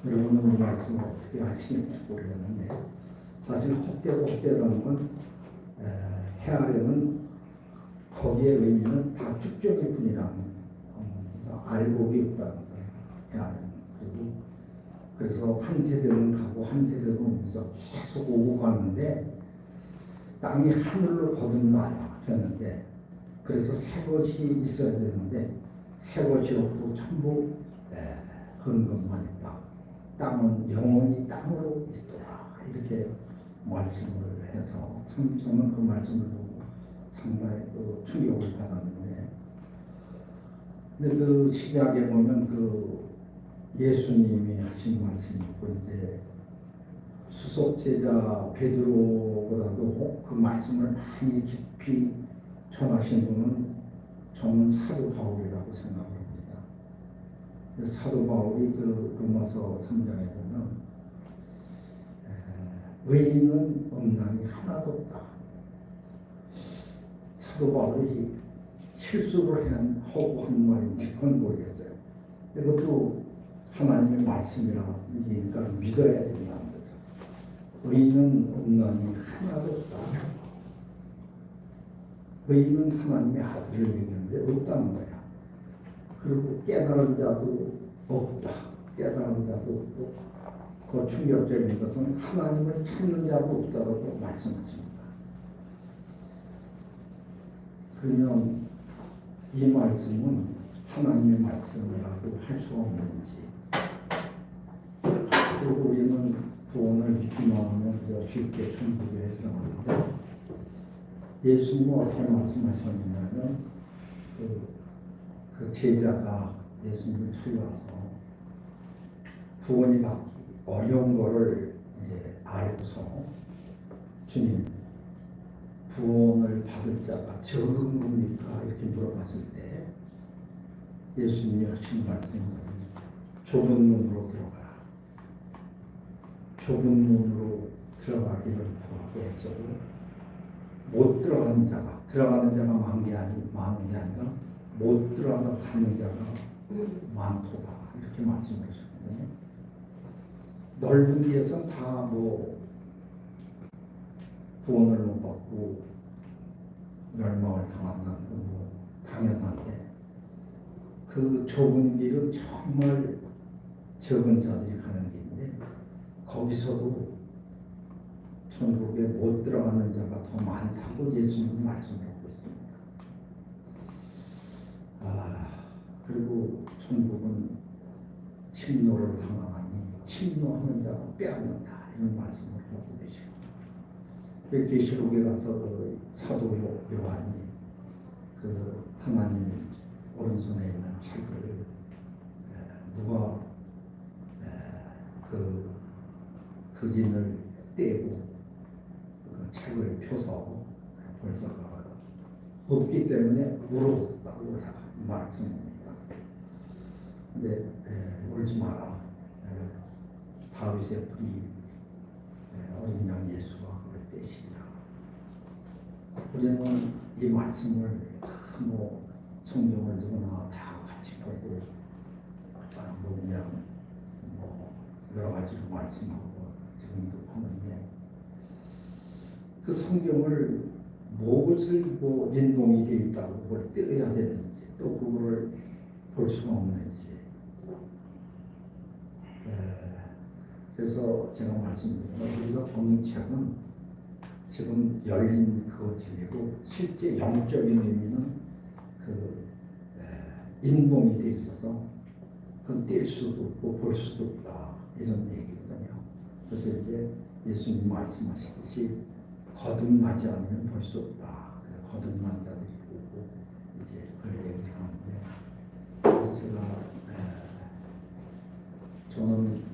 여러분은 이 말씀을 어떻게 하시는지 모르겠는데 사실 헛되다는 건 해 아래는 거기에 의미는 다 축적일 뿐이라는 알곡이 없다는 거예요. 해 아래는. 그래서 한 세대는 가고 한 세대는 오면서 계속 오고 가는데 땅이 하늘로 거듭나야 되는데 그래서 새 것이 있어야 되는데 새 것이 없고 전부 헌금만 있다. 땅은 영원히 땅으로 있더라. 이렇게 말씀을 해서 참 저는 그 말씀을 보고 상당히 또 충격을 받았는데 근데 그 신약에 보면 그 예수님이 하신 말씀이 있고 이제 수석제자 베드로보다도 그 말씀을 많이 깊이 전하신 분은 저는 사도 바울이라고 생각합니다. 사도 바울이 그 로마서 3장에 보면 의인은 없나니 하나도 없다. 사도 바울이 실수를 하고 한 말인지 그건 모르겠어요. 이것도 하나님의 말씀이라 그러니까 믿어야 된다는 거죠. 의인은 없나니 하나도 없다. 의인은 하나님의 아들을 믿는데 없다는 거야. 그리고 깨달은 자도 없다. 깨달은 자도 없고 그 충격적인 것은 하나님을 찾는 자도 없다고 말씀하십니다. 그러면 이 말씀은 하나님의 말씀이라고 할 수 없는지, 그리고 우리는 구원을 믿기만 하면 쉽게 천국에 들어가는데 예수님은 어떻게 말씀하셨냐면 그 제자가 예수님을 찾아와서 구원이 받기 어려운 거를 이제 알고서 주님 구원을 받을 자가 적은 겁니까? 이렇게 물어봤을 때 예수님이 하신 말씀은 좁은 문으로 들어가라. 좁은 문으로 들어가기를 구하고 했어도 못 들어가는 자가 많은 게 아니라 못 들어가는 자가 많도다. 이렇게 말씀하셨거든요. 넓은 데에서 다 뭐 구원을 못 받고 멸망을 당한다는 건 당연한데 그 좁은 길은 정말 적은 자들이 가는 길인데 거기서도 천국에 못 들어가는 자가 더 많다고 예수님은 말씀하고 있습니다. 그리고 천국은 침노를 당하니 침노하는 자가 빼앗는다 이런 말씀을 하고 계시고 계시록에 가서 그 사도 요한이 그 하나님 오른손에 있는 책을 누가 그 그진을 떼고 그 책을 펴서 벌써가 없기 때문에 울었다고 말씀입니다. 근데 울지 마라. 다윗의 뿌리 어린 양 예수가 그걸 떼시리라. 우리는 이 말씀을 뭐 성경을 누구나 다 같이 보고 뭐 그냥 뭐 여러 가지로 말씀하고 지금도 하는데 그 성경을 무엇을 뭐 인공이 되어 있다고 그걸 떼어야 되는지 또 그거를 볼 수가 없는지 그래서 제가 말씀드린 우리가 보는 책은 지금 열린 그것이고 실제 영적인 의미는 그 인공이 돼 있어서 그건 뗄 수도 없고 볼 수도 없다 이런 얘기거든요. 그래서 이제 예수님 말씀하시듯이 거듭나지 않으면 볼 수 없다. 거듭난 자들이 보고 이제 그걸 얘기를 하는데 그래서 제가 저는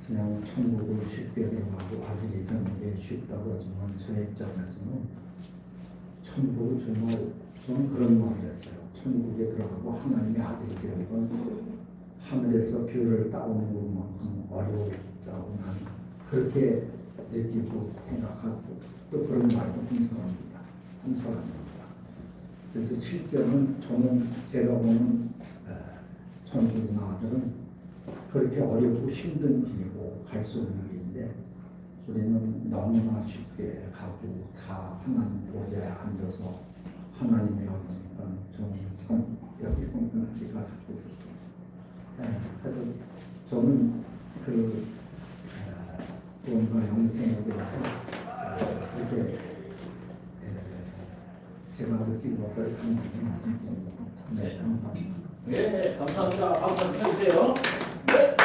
그냥 천국을 쉽게 들어가고 아들이 되는 게 쉽다고 하지만 저의 입장에서는 천국을 정말 저는 그런 말을 했어요. 천국에 들어가고 하나님의 아들이 되는 건 하늘에서 뷰를 따오는 것만큼 어려웠다고 나는 그렇게 느끼고 생각하고 또 그런 말도 한 사람입니다. 그래서 실제는 저는 제가 보는 천국이나 아들은 그렇게 어렵고 힘든 길이고 갈 수 없는 길인데 우리는 너무나 쉽게 가고 다 하나님 보좌에 앉아서 하나님의 어머니까 저는 여기 보면 제가 갖고 있어요. 그래서 저는 그 뭔가 영생에 대해서 이렇게 제가 느낀 것을 말씀드립니다. 네, 감사합니다. 네, 감사합니다. 박수 한번 쳐주세요. 네.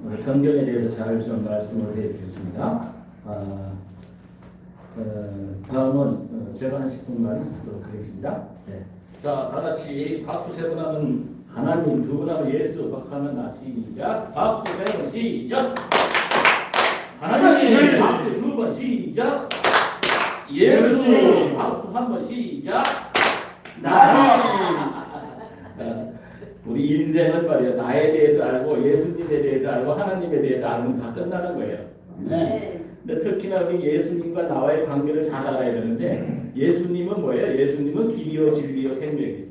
오늘 성경에 대해서 잘 좀 말씀을 해주셨습니다. 다음은 제가 한 10분만 하도록 하겠습니다. 네. 자, 다 같이 박수 세 번 하면 하나님, 두 번 하면 예수, 박수 하면 나. 시작. 박수 세 번 시작. 하나님, 박수 두 번 시작. 예수, 박수 한 번 시작. 나. 우리 인생은 말이야, 나에 대해서 알고 예수님에 대해서 알고 하나님에 대해서 알면 다 끝나는 거예요. 네. 근데 특히나 우리 예수님과 나와의 관계를 잘 알아야 되는데, 예수님은 뭐예요? 예수님은 길이요 진리요 생명이에요.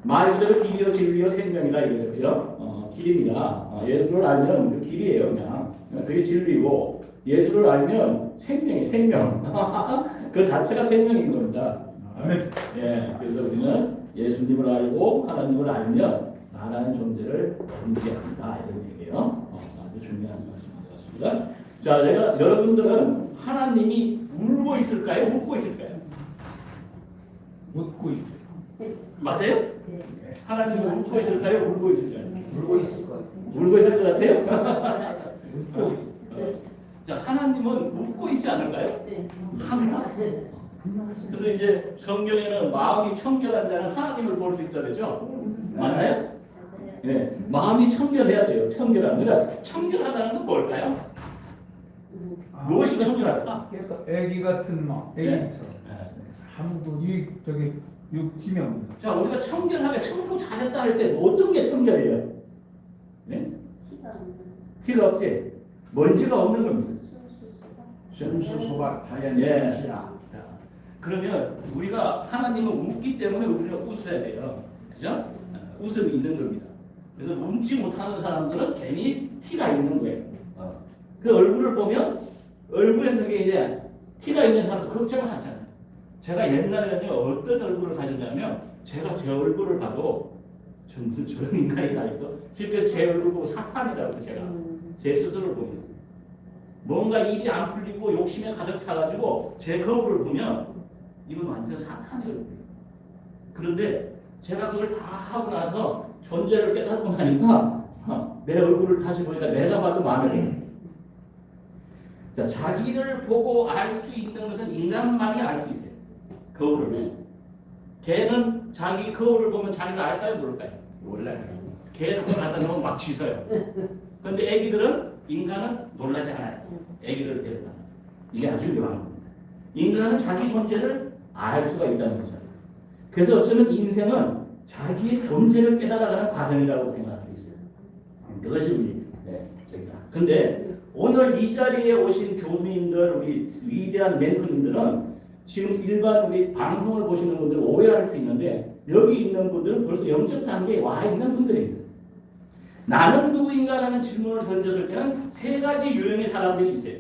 말 그대로 길이요 진리요 생명이다 이거죠. 그죠? 길입니다. 예수를 알면 그 길이에요. 그냥 그게 진리고, 예수를 알면 생명이 생명. 그 자체가 생명인 겁니다. 아멘. 예, 그래서 우리는 예수님을 알고 하나님을 알면 나라는 존재를 인지합니다. 이런 얘기예요. 아주 중요한 말씀인 것 같습니다. 자, 여러분들은 하나님이 울고 있을까요? 웃고 있을까요? 웃고 있어요. 맞아요? 네. 하나님은 웃고 있을까요? 울고 있을까요? 울고 있을 것 같아요. 울고 있을 것 같아요? 웃고 있어요. 자, 하나님은 웃고 있지 않을까요? 네. 항상. 그래서 이제 성경에는 마음이 청결한 자는 하나님을 볼 수 있다 그러죠? 맞나요? 맞아요. 네, 마음이 청결해야 돼요. 청결한. 그러니까 청결하다는 건 뭘까요? 무엇이 청결할까? 그러니까 애기 같은 마음, 애기처럼 네. 아무도 이 저기 욕심이 없는. 자, 우리가 청결하게 청소 잘했다 할 때 어떤 게 청결이에요? 네? 티가 없지? 먼지가 없는 겁니다. 순수소가 예. 자연이시라. 자, 그러면 우리가 하나님은 웃기 때문에 우리가 웃어야 돼요. 그죠? 웃음이 있는 겁니다. 그래서 웃지 못하는 사람들은 괜히 티가 있는 거예요. 그 얼굴을 보면 얼굴에서 이제 티가 있는 사람도 걱정을 하잖아요. 제가 옛날에는 어떤 얼굴을 가졌냐면, 제가 제 얼굴을 봐도 저 무슨 저런 인간이 다 있어. 실제 제 얼굴 보고 사탄이라고 제가 제 스스로를 보면 뭔가 일이 안 풀리고 욕심에 가득 차가지고 제 거울을 보면 이건 완전 사탄의 얼굴이에요. 그런데 제가 그걸 다 하고 나서 존재를 깨닫고 나니까 내 얼굴을 다시 보니까 내가 봐도 마음에 들어요. 자, 자기를 보고 알 수 있는 것은 인간만이 알 수 있어요. 거울을. 개는 자기 거울을 보면 자기를 알까요? 모를까요? 몰라요. 개를 갖다 놓으면 막 짖어요. 그런데 애기들은, 인간은 놀라지 않아요. 애기를 데려다. 이게 아주 묘한 겁니다. 인간은 자기 존재를 알 수가 있다는 거죠. 그래서 어쩌면 인생은 자기의 존재를 깨달아가는 과정이라고 생각할 수 있어요. 그것이 우리 저기다. 근데 오늘 이 자리에 오신 교수님들, 우리 위대한 멘토님들은 지금 일반 우리 방송을 보시는 분들 오해할 수 있는데, 여기 있는 분들은 벌써 영적 단계에 와 있는 분들입니다. 나는 누구인가라는 질문을 던졌을 때는 세 가지 유형의 사람들이 있어요.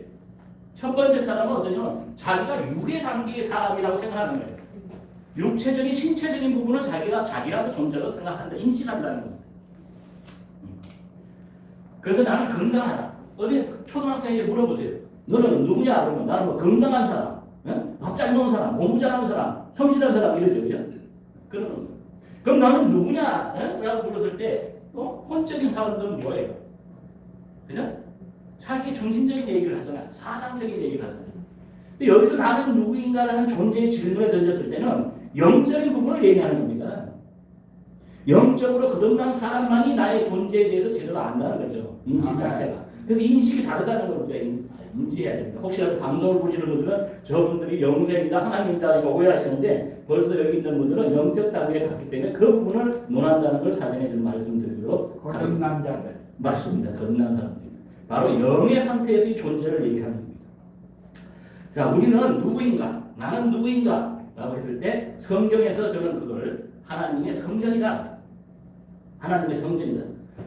첫 번째 사람은 어떠냐면 자기가 육의 단계의 사람이라고 생각하는 거예요. 육체적인 신체적인 부분을 자기라도 존재로 생각한다, 인식한다는 겁니다. 그래서 나는 건강하다. 어린 초등학생에게 물어보세요. 너는 누구냐? 그러면 나는 뭐 건강한 사람, 밥 잘 먹는 사람, 공부 잘하는 사람, 성실한 사람 이러죠, 그죠? 그러는 거예요. 그럼 나는 누구냐? 라고 물었을 때 혼적인 사람들은 뭐예요? 그죠? 자기 정신적인 얘기를 하잖아요. 사상적인 얘기를 하잖아요. 근데 여기서 나는 누구인가라는 존재의 질문을 던졌을 때는 영적인 부분을 얘기하는 겁니다. 영적으로 거듭난 사람만이 나의 존재에 대해서 제대로 안다는 거죠. 인식 자체가. 그래서 인식이 다르다는 걸 우리가 인지해야 됩니다. 혹시라도 방송을 보시는 분들은 저분들이 영생이다, 하나님이다 이거 오해하시는데, 벌써 여기 있는 분들은 영적 단계에 갔기 때문에 그 부분을 논한다는 걸 사전에 좀 말씀드리도록 거듭난 자들. 맞습니다. 거듭난 사람들. 바로 영의 상태에서의 존재를 얘기하는 겁니다. 자, 우리는 누구인가? 나는 누구인가? 라고 했을 때 성경에서 저는 그걸 하나님의 성전이다. 하나님의 성전이다.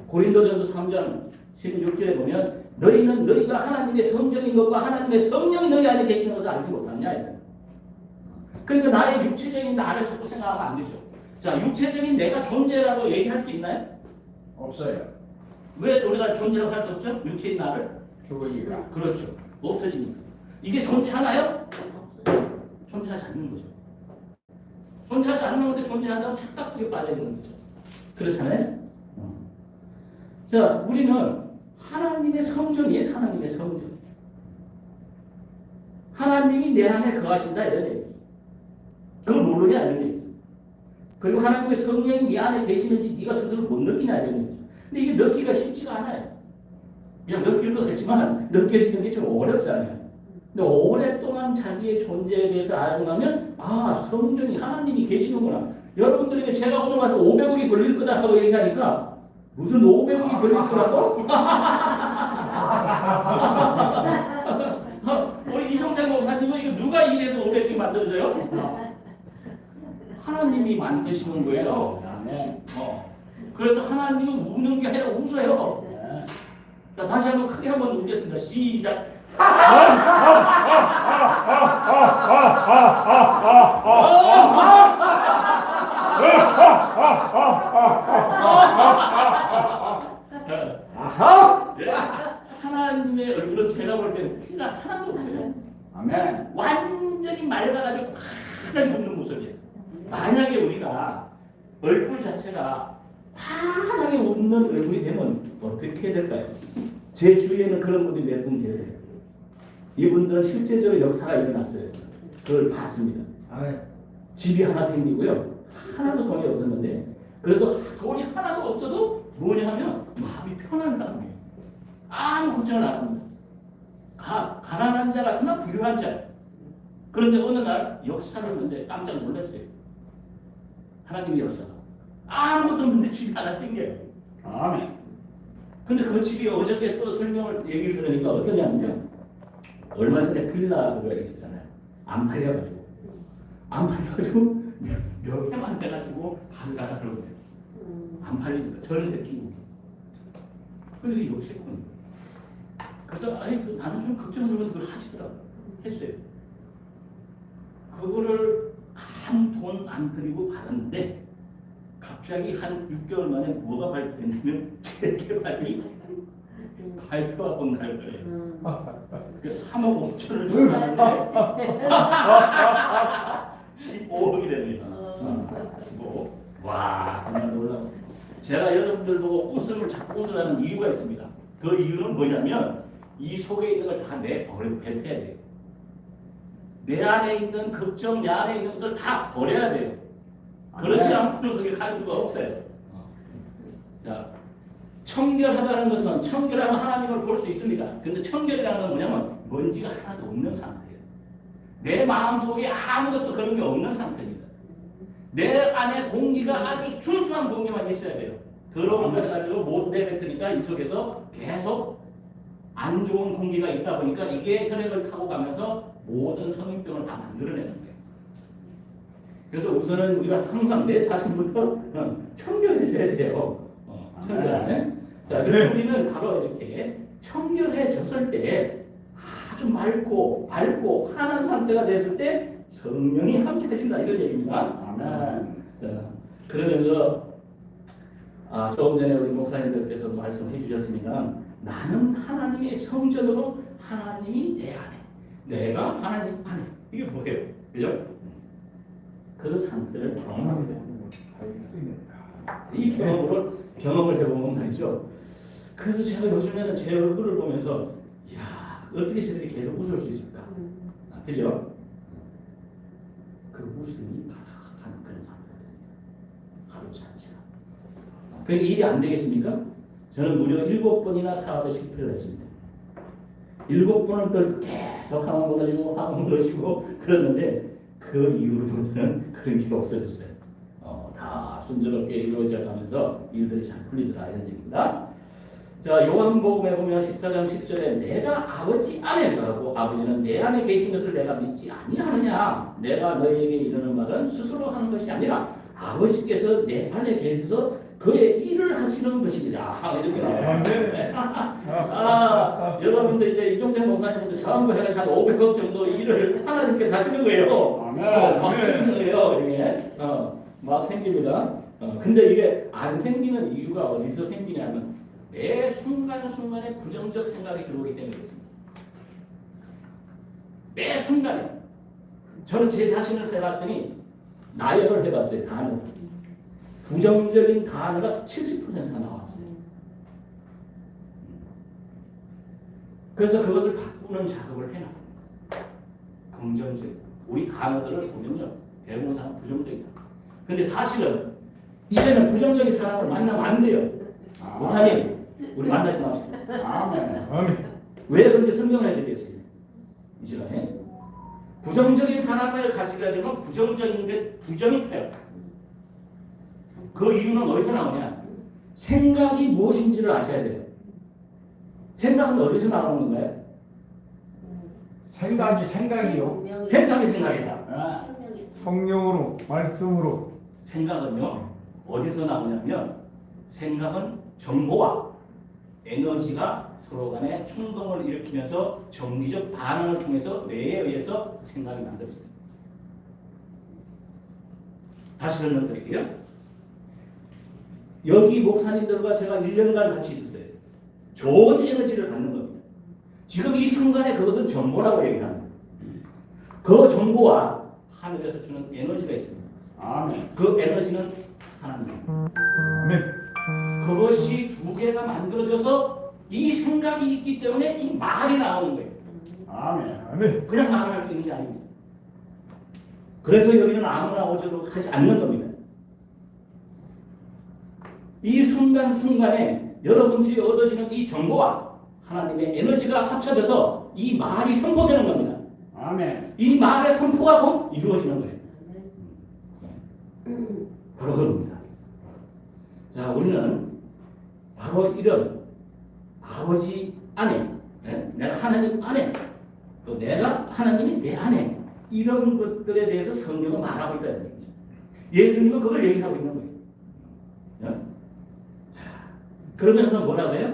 고린도전서 3장 16절에 보면 너희는 너희가 하나님의 성전인 것과 하나님의 성령이 너희 안에 계시는 것을 알지 못하느냐. 그러니까 나의 육체적인 나를 자꾸 생각하면 안 되죠. 자, 육체적인 내가 존재라고 얘기할 수 있나요? 없어요. 왜 우리가 존재라고 할 수 없죠? 육체인 나를? 죽으니까. 그렇죠. 없어지니까. 이게 존재하나요? 존재하지 않는 거죠. 존재하지 않는 건데 존재한다면 착각 속에 빠져 있는 거죠. 그렇잖아요? 자, 우리는 하나님의 성전이에요. 하나님의 성전. 하나님이 내 안에 거하신다 이런 얘기. 그걸 모르냐 이런 얘기. 그리고 하나님의 성령이 네 안에 계시는지 네가 스스로 못 느끼냐 이런 얘기. 근데 이게 느끼기가 쉽지가 않아요. 그냥 느끼기도 되지만 느껴지는 게 좀 어렵잖아요. 근데 오랫동안 자기의 존재에 대해서 알고 나면 아 성전이 하나님이 계시는구나. 여러분들에게 제가 오늘 와서 500억이 걸릴 거다 하고 얘기하니까 무슨 500억이 걸릴 거라고? 우리 이종택 목사님은 이거 누가 일해서 500억이 만들어져요? 하나님이 만드시는 거예요. 네. 그래서 하나님은 우는 게 아니라 웃어요. 네. 자, 다시 한번 크게 한번 웃겠습니다. 시작. 네. 하나님의 얼굴은 제가 볼 때는 티가 하나도 없어요. 아멘. 완전히 맑아가지고 환하게 웃는 모습이에요. 만약에 우리가 얼굴 자체가 환하게 웃는 얼굴이 되면 어떻게 될까요? 제 주위에는 그런 분들이 몇 분 계세요. 이분들은 실제적으로 역사가 일어났어요. 그걸 봤습니다. 집이 하나 생기고요. 하나도 돈이 없었는데 그래도 돈이 하나도 없어도 뭐냐 하면 마음이 편한 사람이에요. 아무 걱정을 안 합니다. 가난한 자 같으나 부유한 자. 그런데 어느 날 역사를 보는데 깜짝 놀랐어요. 하나님의 역사가. 아무것도 없는데 집이 하나 생겨요. 아멘. 근데 그 집이 어저께 또 설명을 얘기를 들으니까 어떠냐면요. 얼마 전에 빌라가 있었잖아요. 안 팔려가지고 몇 해만 돼가지고 팔라라 그러고 안 팔리니까 전세 끼고. 그게 욕심꾼. 그래서 나는 좀 걱정스러운 그걸 하시더라고요. 했어요. 그거를 아무 돈 안 들이고 받았는데 갑자기 한 6개월 만에 뭐가 발표됐냐면 재개발이 발표가 곧 날 거예요. 그 3억 5천을 줬는데 15억이 되네요. 15억. 와 정말 놀라워. 제가 여러분들 보고 웃음을 자꾸 웃으라는 이유가 있습니다. 그 이유는 뭐냐면 이 속에 있는 걸 다 뱉어야 돼요. 내 안에 있는 걱정, 내 안에 있는 것들 다 버려야 돼요. 그렇지 않고는 그게 갈 수가 없어요. 자, 청결하다는 것은 청결하면 하나님을 볼 수 있습니다. 근데 청결이라는 건 뭐냐면 먼지가 하나도 없는 상태예요. 내 마음속에 아무것도 그런 게 없는 상태입니다. 내 안에 공기가 아주 순수한 공기만 있어야 돼요. 더러운 거 해가지고 못 내뱉으니까 이 속에서 계속 안 좋은 공기가 있다 보니까 이게 혈액을 타고 가면서 모든 성인병을 다 만들어내는 거예요. 그래서 우선은 우리가 항상 내 자신부터 청결해져야 돼요. 청결하네. 자, 그래서 우리는 바로 이렇게 청결해졌을 때 아주 맑고 밝고 환한 상태가 됐을 때 성령이 함께 하신다 이런 얘기입니다. 아멘. 그러면서 조금 전에 우리 목사님들께서 말씀해 주셨습니다. 나는 하나님의 성전으로 하나님이 내 안에, 내가 하나님 안에. 이게 뭐예요? 그죠? 그 상태를 경험하게 됩니다. 이 경험을 해보면 말이죠. 그래서 제가 요즘에는 제 얼굴을 보면서 이야 어떻게 저들이 계속 웃을 수 있을까? 그죠? 그 웃음이 가득한 그런 상태가 됩니다. 하루치 않죠. 그게 일이 안 되겠습니까? 저는 무려 7번이나 사업에 실패를 했습니다. 7번을 또 계속 화가 무너지고 화가 무너지고 그랬는데 그 이후로는 그런 게 없어졌어요. 다 순조롭게 이루어져 가면서 일들이 잘 풀리더라 이런 얘기입니다. 자, 요한복음에 보면 14장 10절에 내가 아버지 안에 거하고 아버지는 내 안에 계신 것을 내가 믿지 아니하느냐. 내가 너희에게 이르는 말은 스스로 하는 것이 아니라 아버지께서 내 안에 계셔서 그의 일을 하시는 것이니라. 이렇게 나와요. 여러분들 이제 이종택 목사님도 전부 해가지고 한 500억 정도 일을 하나님께 하시는 거예요. 막 생기는 거예요. 이게 막 생깁니다. 근데 이게 안 생기는 이유가 어디서 생기냐면 매 순간순간에 부정적 생각이 들어오기 때문에 그렇습니다. 매 순간에 저는 제 자신을 해봤더니 나열을 해봤어요. 단어. 부정적인 단어가 70%가 나왔어요. 그래서 그것을 바꾸는 작업을 해놨습니다. 긍정적. 우리 단어들을 보면요, 대부분 다 부정적이다. 근데 사실은 이제는 부정적인 사람을 만나면 안 돼요. 목사님, 우리 만나지 맙시다. 아멘. 아멘. 왜 그렇게 설명을 해드리겠습니다. 이 시간에 부정적인 사람을 가지게 되면 부정적인 게 부정이 돼요. 그 이유는 어디서 나오냐? 생각이 무엇인지를 아셔야 돼요. 생각은 어디서 나오는 건가요? 생각이요. 생각이 생각이다. 아, 성령으로 말씀으로 생각은요, 어디서 나오냐면 생각은 정보와 에너지가 서로 간에 충동을 일으키면서 정기적 반응을 통해서 뇌에 의해서 생각이 만들어집니다. 다시 설명드릴게요. 여기 목사님들과 제가 1년간 같이 있었어요. 좋은 에너지를 받는 겁니다. 지금 이 순간에 그것은 정보라고 얘기합니다. 그 정보와 하늘에서 주는 에너지가 있습니다. 아멘. 그 에너지는 하나님. 아멘. 그것이 두 개가 만들어져서 이 생각이 있기 때문에 이 말이 나오는 거예요. 아멘. 아멘. 그냥 말을 할 수 있는 게 아닙니다. 그래서 여기는 아무나 오저도 하지 않는 겁니다. 이 순간순간에 여러분들이 얻어지는 이 정보와 하나님의 에너지가 합쳐져서 이 말이 선포되는 겁니다. 아멘. 이 말의 선포가 곧 이루어지는 거예요. 바로 그겁니다. 자, 우리는 바로 이런 아버지 안에, 내가 하나님 안에, 또 내가 하나님이 내 안에, 이런 것들에 대해서 성경은 말하고 있다는 얘기죠. 예수님은 그걸 얘기하고 있는 거예요. 자, 그러면서 뭐라고 해요?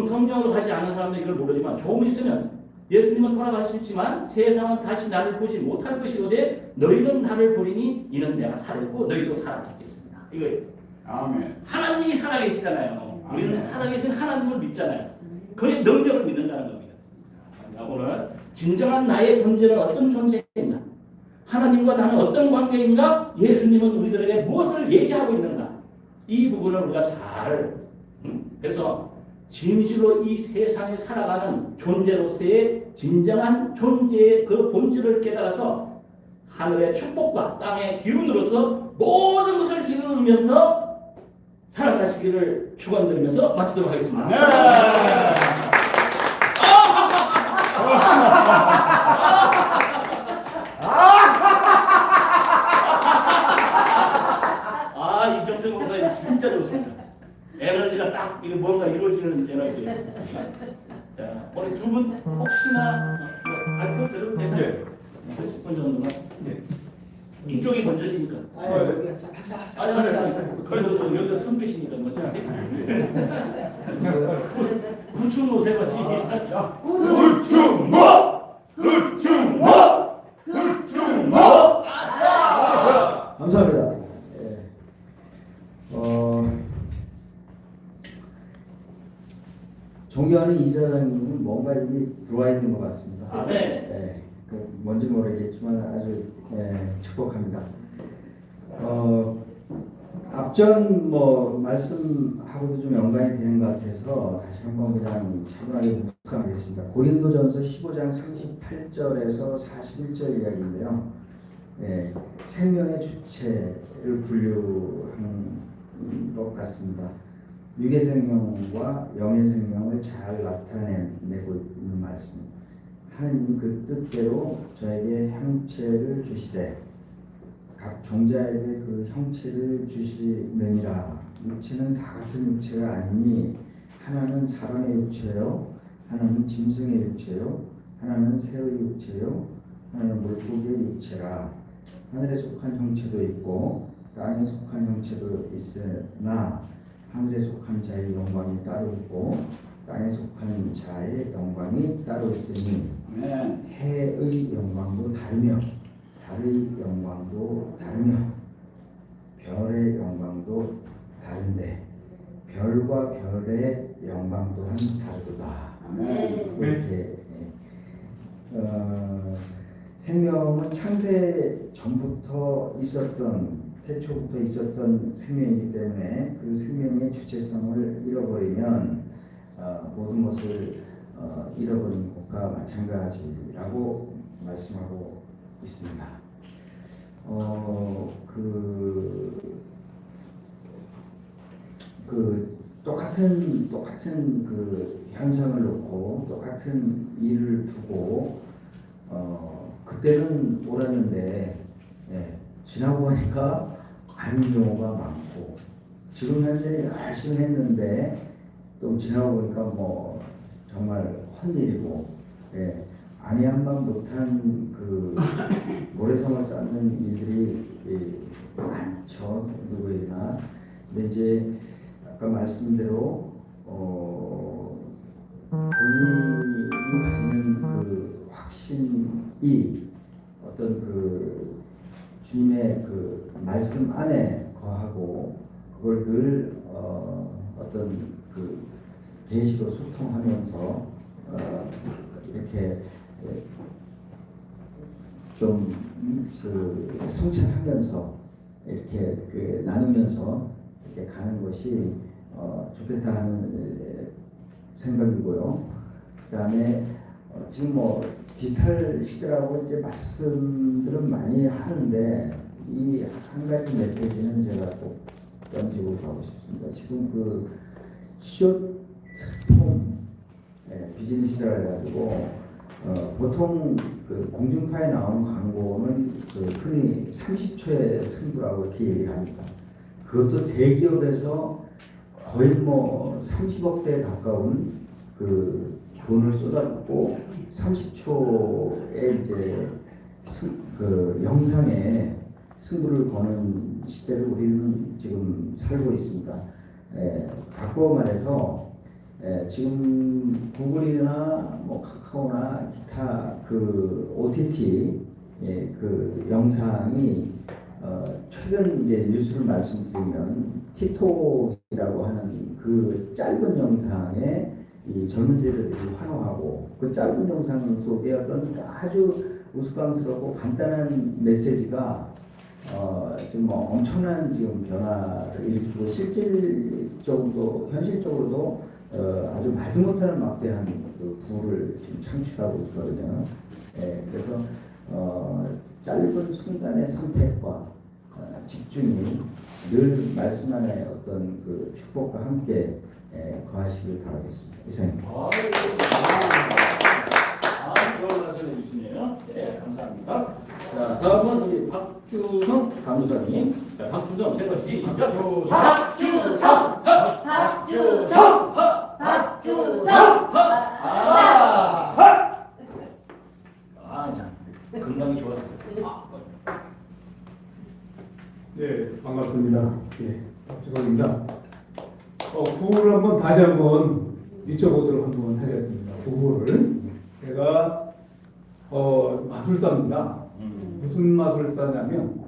성경으로 가지 않은 사람들은 이걸 모르지만 조금 있으면 예수님은 돌아가셨지만 세상은 다시 나를 보지 못할 것이로되 너희는 나를 보리니 이는 내가 살았고 너희도 살아있겠습니다. 이거예요. 아멘. 하나님이 살아계시잖아요. 우리는 아멘. 살아계신 하나님을 믿잖아요. 그의 능력을 믿는다는 겁니다. 자, 오늘 진정한 나의 존재는 어떤 존재인가? 하나님과 나는 어떤 관계인가? 예수님은 우리들에게 무엇을 얘기하고 있는가? 이 부분을 우리가 잘 그래서 진실로 이 세상에 살아가는 존재로서의 진정한 존재의 그 본질을 깨달아서 하늘의 축복과 땅의 기운으로서 모든 것을 이루면서 살아가시기를 축원드리면서 마치도록 하겠습니다. 아, 이정재 목사님 진짜 좋습니다. 에너지가 딱 이거 뭔가 이루어지는 에너지예요. 자, 오늘 두 분 혹시나 발표 드려도 되나요? 10분 정도만. 네. 이쪽이 먼저시니까. 그래도 여기가 선배시니까 먼저. 구충로 세 번 시작. 구충로! 구충로! 구충로! 감사합니다. 예. 존경하는 이사장님은 뭔가 여기 들어와 있는 것 같습니다. 아, 네. 예, 뭔지 모르겠지만 아주 축복합니다. 앞전 말씀하고도 좀 연관이 되는 것 같아서 다시 한번 그냥 차분하게 묵상하겠습니다. 고린도전서 15장 38절에서 41절 이야기인데요. 예, 생명의 주체를 분류하는 것 같습니다. 육의 생명과 영의 생명을 잘 나타내고 있는 말씀. 하나님이 그 뜻대로 저에게 형체를 주시되 각 종자에게 그 형체를 주시느니라. 육체는 다 같은 육체가 아니니 하나는 사람의 육체요, 하나는 짐승의 육체요, 하나는 새의 육체요, 하나는 물고기의 육체라. 하늘에 속한 형체도 있고 땅에 속한 형체도 있으나 하늘에 속한 자의 영광이 따로 있고 땅에 속한 자의 영광이 따로 있으니 해의 영광도 다르며 달의 영광도 다르며 별의 영광도 다른데 별과 별의 영광 또한 다르다. 이렇게 생명은 창세 전부터 있었던 태초부터 있었던 생명이기 때문에 그 생명의 주체성을 잃어버리면 모든 것을 잃어버린 것과 마찬가지라고 말씀하고 있습니다. 똑같은 그 현상을 놓고 똑같은 일을 두고 그때는 옳았는데 지나고 보니까 아닌 경우가 많고 지금 현재 열심히 했는데 또 지나고 보니까 뭐 정말 헛일이고 아니한만 못한 그 모래성을 쌓는 일들이 많죠 누구에게나. 근데 이제 아까 말씀대로 본인이 가지는 그 확신이 어떤 그 주님의 그 말씀 안에 거하고 그걸 늘 어떤 그 계시로 소통하면서 이렇게 좀 성찰하면서 이렇게 그 나누면서 이렇게 가는 것이 좋겠다 하는 생각이고요. 그다음에 지금 뭐 디지털 시대라고 이제 말씀들은 많이 하는데 이 한 가지 메시지는 제가 꼭 던지고 가고 싶습니다. 지금 그 숏폼 비즈니스라 해가지고 보통 그 공중파에 나오는 광고는 그 흔히 30초의 승부라고 이렇게 얘기를 합니다. 그것도 대기업에서 거의 뭐 30억대에 가까운 그 돈을 쏟았고 30초의 이제 그 영상에 승부를 거는 시대를 우리는 지금 살고 있습니다. 바꿔 말해서 지금 구글이나 뭐 카카오나 기타 그 OTT 그 영상이 최근 이제 뉴스를 말씀드리면 틱톡이라고 하는 그 짧은 영상에 이 젊은 세대들이 환호하고 그 짧은 영상 속에 어떤 아주 우스꽝스럽고 간단한 메시지가 지금 뭐 엄청난 지금 변화를 일으키고 실질적으로도 현실적으로도 아주 말도 못하는 막대한 그 부를 지금 창출하고 있거든요. 그래서 짧은 순간의 선택과 집중이 늘 말씀 안에 어떤 그 축복과 함께 거하시길 바라겠습니다. 이상입니다. 좋은 말씀 해주시네요. 네, 감사합니다. 자, 다음은 우리 박주성 간호사님. 자, 박주성 세 번씩. 박주성! 박주성! 박주성! 그냥 건강이 좋아서. 네, 반갑습니다. 예, 박주성입니다. 구호를 한번 다시 한번 미쳐보도록 한번 하겠습니다. 구호를 제가 마술사입니다. 무슨 마술사냐면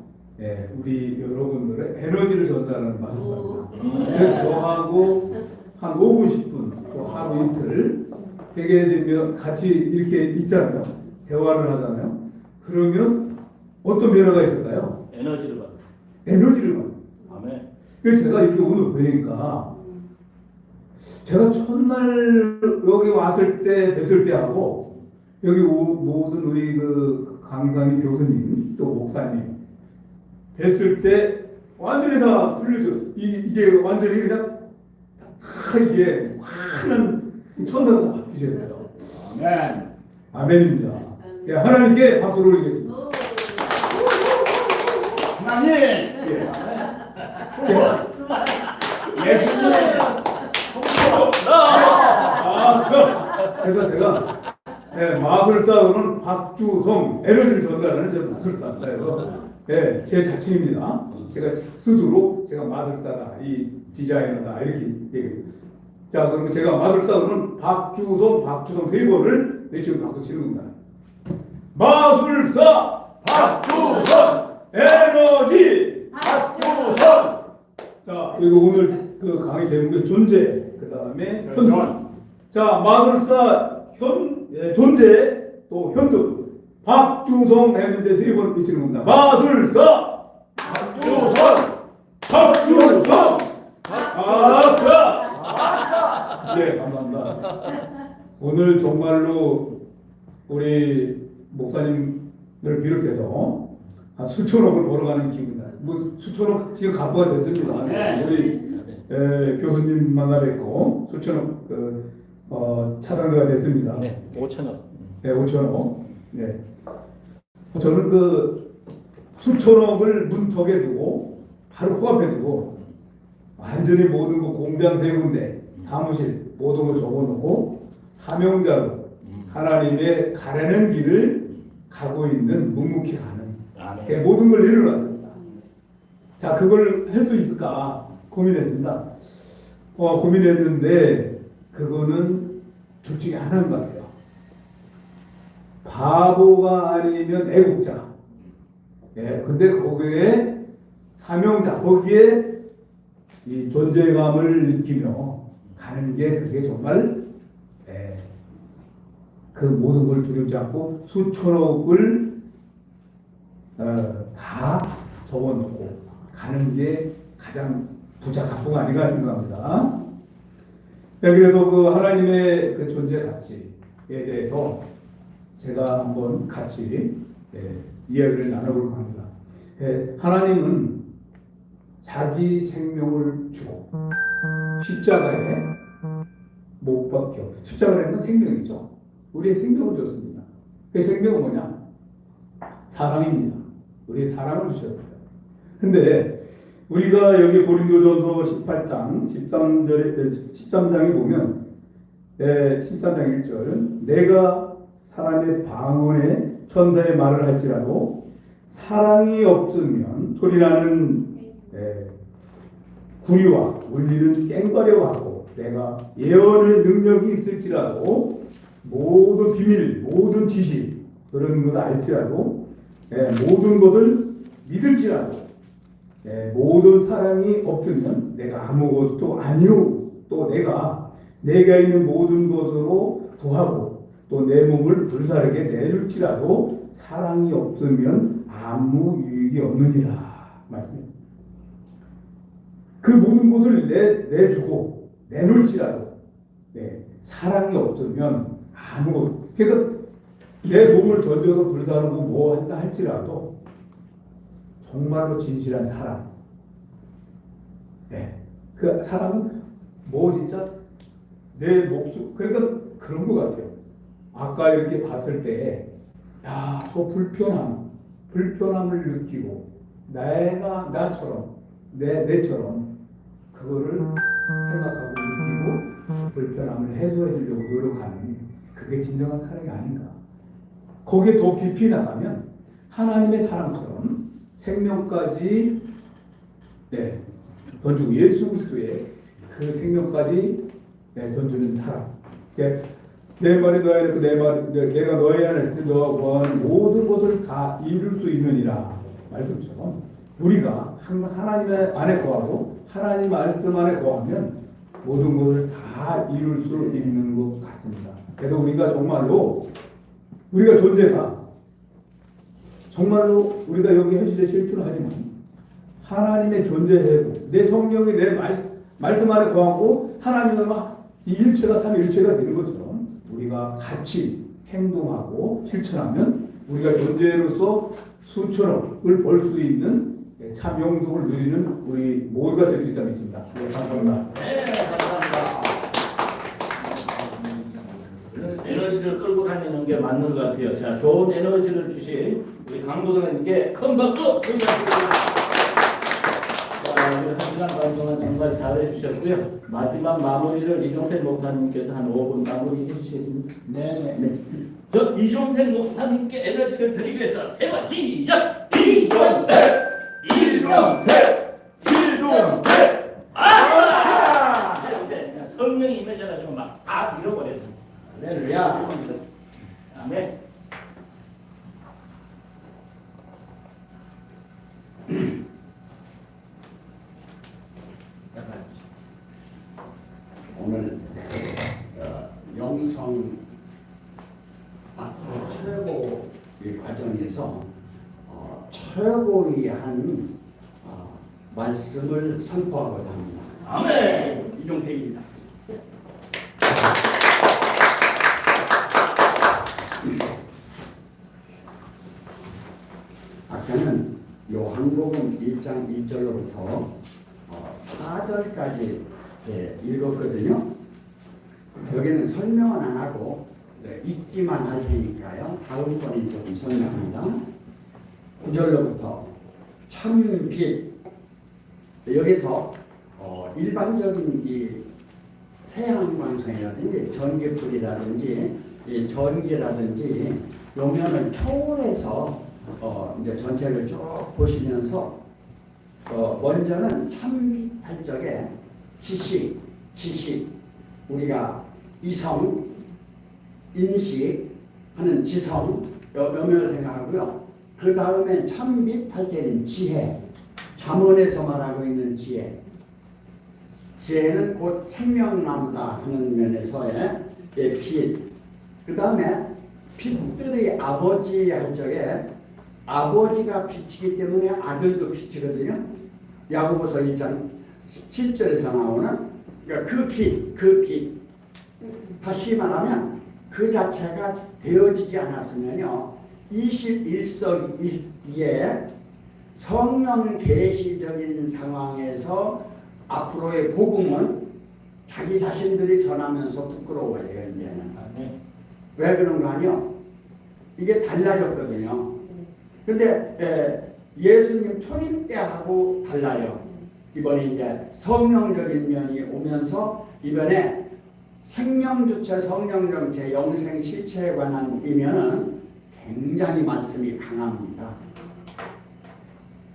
우리 여러분들의 에너지를 전달하는 마술사입니다. 저하고 한 5분, 10분, 또 하루 이틀 하게 되면 같이 이렇게 있잖아요. 대화를 하잖아요. 그러면 어떤 변화가 있을까요? 에너지를 받아. 에너지를 받아요. 아멘. 그래서 제가 이렇게 오늘 보니까 제가 첫날 여기 왔을 때 뵀을 때하고 여기 모든 우리 그 강사님, 교수님, 또 목사님 뵀을 때 완전히 다 틀려졌어요. 이게 완전히 그냥 다 이게 환한 천사가 바뀌셔야 돼요. 아멘. 아멘입니다. 예, 하나님께 박수를 올리겠습니다. 하나님. 예. 예수님. 그래서 제가 마술사로는 박주성 에너지를 전달하는 저는 마술사입니다. 그래서 제 자칭입니다. 제가 스스로 제가 마술사다, 이 디자이너다 이렇게 얘기합니다. 자, 그러면 제가 마술사로는 박주성 세 번을 내치고 박수 치는 겁니다. 마술사 박주성 에너지 박주성. 자, 그리고 오늘 그 강의 제목은 존재, 그 다음에 현존. 자, 마술사 존재 또 현존. 박주성 했는데 세 번 미치는 겁니다. 마술사 박주성. 네, 감사합니다. 오늘 정말로 우리 목사님을 비롯해서 수천억을 벌어가는 기분이다. 뭐 수천억 지금 갑부가 됐습니다. 네. 우리 교수님 만나 뵙고 수천억 차상가가 됐습니다. 네, 5천억. 네, 5천억. 네. 저는 그 수천억을 문턱에 두고 바로 코앞에 두고 완전히 모든 거 공장 세 군데, 사무실 모든 거 적어놓고 사명자로 하나님의 가라는 길을 가고 있는 묵묵히 가는 아멘. 모든 걸 내려놨습니다. 자, 그걸 할 수 있을까 고민했습니다. 고민했는데 그거는 둘 중에 하나인 것 같아요. 바보가 아니면 애국자. 예, 근데 거기에 사명자, 거기에 이 존재감을 느끼며 가는 게 그게 정말 그 모든 걸 두렵지 않고 수천억을 다 접어놓고 가는 게 가장 부자 각보가 아닌가 생각합니다. 그래서 그 하나님의 그 존재 가치에 대해서 제가 한번 같이 이야기를 나눠볼까 합니다. 하나님은 자기 생명을 주고 십자가에 못 박혀. 십자가라는 생명이죠. 우리의 생명을 줬습니다. 그 생명은 뭐냐? 사랑입니다. 우리의 사랑을 주셨어요. 근데 우리가 여기 고린도전서 18장 13장에 보면 13장 1절 내가 사람의 방언에 천사의 말을 할지라도 사랑이 없으면 소리나는 구리와 울리는 깽거려하고 내가 예언의 능력이 있을지라도 모든 비밀, 모든 지식 그런 것을 알지라도 모든 것을 믿을지라도 모든 사랑이 없으면 내가 아무것도 아니요. 또 내가 있는 모든 것으로 구하고 또 내 몸을 불사르게 내줄지라도 사랑이 없으면 아무 유익이 없느니라 말씀입니다. 그 모든 것을 내주고 내놓을지라도 사랑이 없으면 아무것도 그러니까 내 몸을 던져서 불사르고 뭐 한다 할지라도 정말로 진실한 사랑. 그 사랑은 뭐 진짜 내 목숨 그러니까 그런 것 같아요. 아까 이렇게 봤을 때, 저 불편함을 느끼고 내가 나처럼 내처럼 그거를 생각하고 느끼고 불편함을 해소해 주려고 노력하는 그게 진정한 사랑이 아닌가. 거기에 더 깊이 나가면 하나님의 사랑처럼 생명까지 던지고 예수 그리스도의 그 생명까지 던지는 사랑. 내 말이 너에 있고 내가 너에 안에 있을 때 너가 구하는 모든 것을 다 이룰 수 있느니라 말씀처럼 우리가 항상 하나님의 안에 구하고 하나님 말씀 안에 구하면 모든 것을 다 이룰 수 있는 것 같습니다. 그래서 우리가 정말로 우리가 존재가 정말로 우리가 여기 현실에 실존을 하지만 하나님의 존재하고 내 성령이 내 말씀 안에 거하고 하나님과 이 일체가 삼위일체가 되는 것처럼 우리가 같이 행동하고 실천하면 우리가 존재로서 수천억을 벌 수 있는 참 영성을 누리는 우리 모두가 될 수 있다고 믿습니다. 감사합니다. 네, 감사합니다. 에너지를 끌고 다니는 게 맞는 것 같아요. 자, 좋은 에너지를 주신 우리 강도사님께 큰 박수 부탁드립니다. 자, 우리 1시간 반 동안 정말 잘해주셨고요. 마지막 마무리를 이종택 목사님께서 한 5분 마무리 해주시겠습니다. 네. 저 이종택 목사님께 에너지를 드리기 위해서 세 번 시작! 이종택! 이제 성령이 임하셔가지고 막 다 밀어버려요. 할렐루야. 아멘. 오늘 영성 마스터 최고의 과정에서 최고의 한 말씀을 선포하고자 합니다. 아멘. 이종택입니다. 요한복음 1장 1절로부터 4절까지 읽었거든요. 여기는 설명은 안 하고 읽기만 할 테니까요. 다음번에 조금 설명합니다. 9절로부터 참빛, 여기서 일반적인 이 태양광선이라든지 전기불이라든지 이 전기라든지 요면을 초월해서 이제 전체를 쭉 보시면서 먼저는 참빛할 적에 지식 우리가 이성, 인식 하는 지성 요면을 생각하고요. 그 다음에 참빛할 때는 지혜, 잠언에서 말하고 있는 지혜. 지혜는 곧 생명나무다 하는 면에서의 빛. 그 다음에 빛들의 아버지 할 적에 아버지가 빛이기 때문에 아들도 빛이거든요. 야고보서 1장 17절에서 나오는 그러니까 그 빛. 다시 말하면 그 자체가 되어지지 않았으면요. 21세기에 성령 계시적인 상황에서 앞으로의 복음은 자기 자신들이 전하면서 부끄러워해요. 이제는. 왜 그런가 하면 이게 달라졌거든요. 근데 예수님 초림 때하고 달라요. 이번에 이제 성령적인 면이 오면서 이번에 생명주체, 성령정체, 영생 실체에 관한 이면은 굉장히 말씀이 강합니다.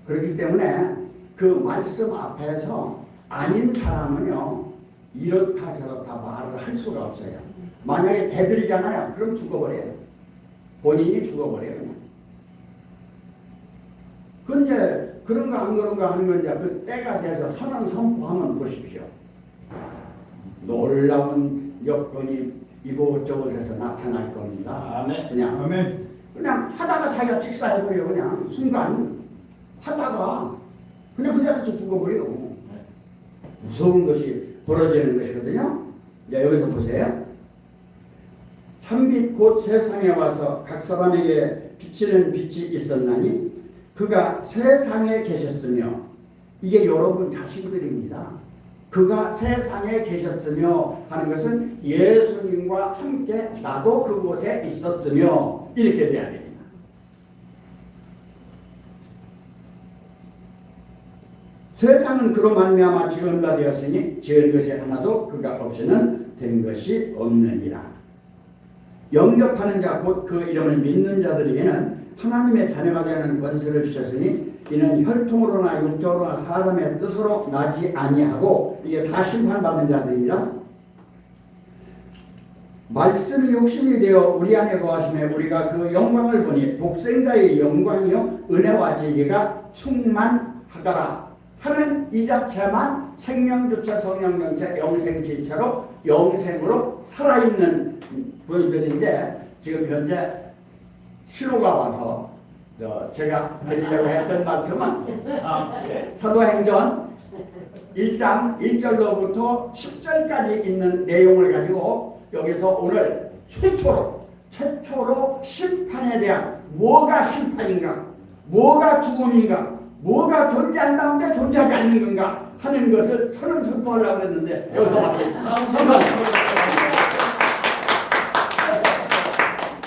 그렇기 때문에 그 말씀 앞에서 아닌 사람은요 이렇다 저렇다 말을 할 수가 없어요. 만약에 대들잖아요. 그럼 죽어버려요. 본인이 죽어버려요. 그냥. 그 이제 그런가 안 그런가 하는 건 이제 그 때가 돼서 선언 선포하면 보십시오. 놀라운 여건이 이곳저곳에서 나타날 겁니다. 아멘. 그냥 하다가 자기가 직사해버려요. 그냥 순간 하다가 그냥 그 자리에서 죽어버려요. 무서운 것이 벌어지는 것이거든요. 자, 여기서 보세요. 참빛 곧 세상에 와서 각 사람에게 비치는 빛이 있었나니 그가 세상에 계셨으며, 이게 여러분 자신들입니다. 그가 세상에 계셨으며 하는 것은 예수님과 함께 나도 그곳에 있었으며 이렇게 돼야 됩니다. 세상은 그로 말미암아 지은 바 되었으니 지은 것이 하나도 그가 없이는 된 것이 없느니라. 영접하는 자 곧 그 이름을 믿는 자들에게는 하나님의 자녀가 되는 권세를 주셨으니 이는 혈통으로나 육적으로나 사람의 뜻으로 나지 아니하고, 이게 다 심판받은 자들이라. 말씀이 육신이 되어 우리 안에 거하심에 우리가 그 영광을 보니 독생자의 영광이요 은혜와 지혜가 충만하더라 하는 이 자체만 생명주체, 성령정체, 영생지체로 영생으로 살아있는 분들인데, 지금 현재 신호가 와서 제가 드리려고 했던 말씀은 사도행전 1장 1절로부터 10절까지 있는 내용을 가지고 여기서 오늘 최초로 심판에 대한, 뭐가 심판인가, 뭐가 죽음인가, 뭐가 존재한 다음에 존재하지 않는 건가 하는 것을 선언 선포하려고 했는데 여기서 마치겠습니다.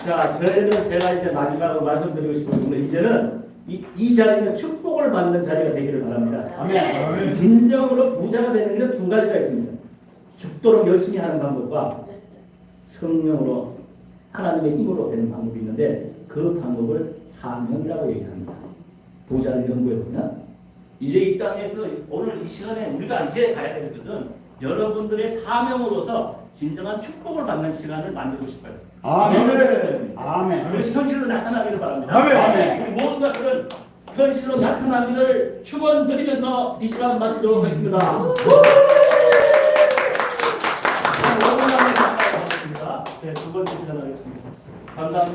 자, 저희는 제가 이제 마지막으로 말씀드리고 싶은 것은 이제는 이 자리는 축복을 받는 자리가 되기를 바랍니다. 아멘. 진정으로 부자가 되는 길은 두 가지가 있습니다. 죽도록 열심히 하는 방법과 성령으로 하나님의 힘으로 되는 방법이 있는데, 그 방법을 사명이라고 얘기합니다. 부자를 연구해 보면 이제 이 땅에서 오늘 이 시간에 우리가 이제 가야 되는 것은 여러분들의 사명으로서 진정한 축복을 받는 시간을 만들고 싶어요. 아멘. 아멘. 그래서 현실로 나타나기를 바랍니다. 아멘. 우리 모두가 그런 현실로 나타나기를 축원드리면서 이 시간 마치도록 하겠습니다. 5분 남은 시간 제 두 번째 시간 하겠습니다. 감사합니다.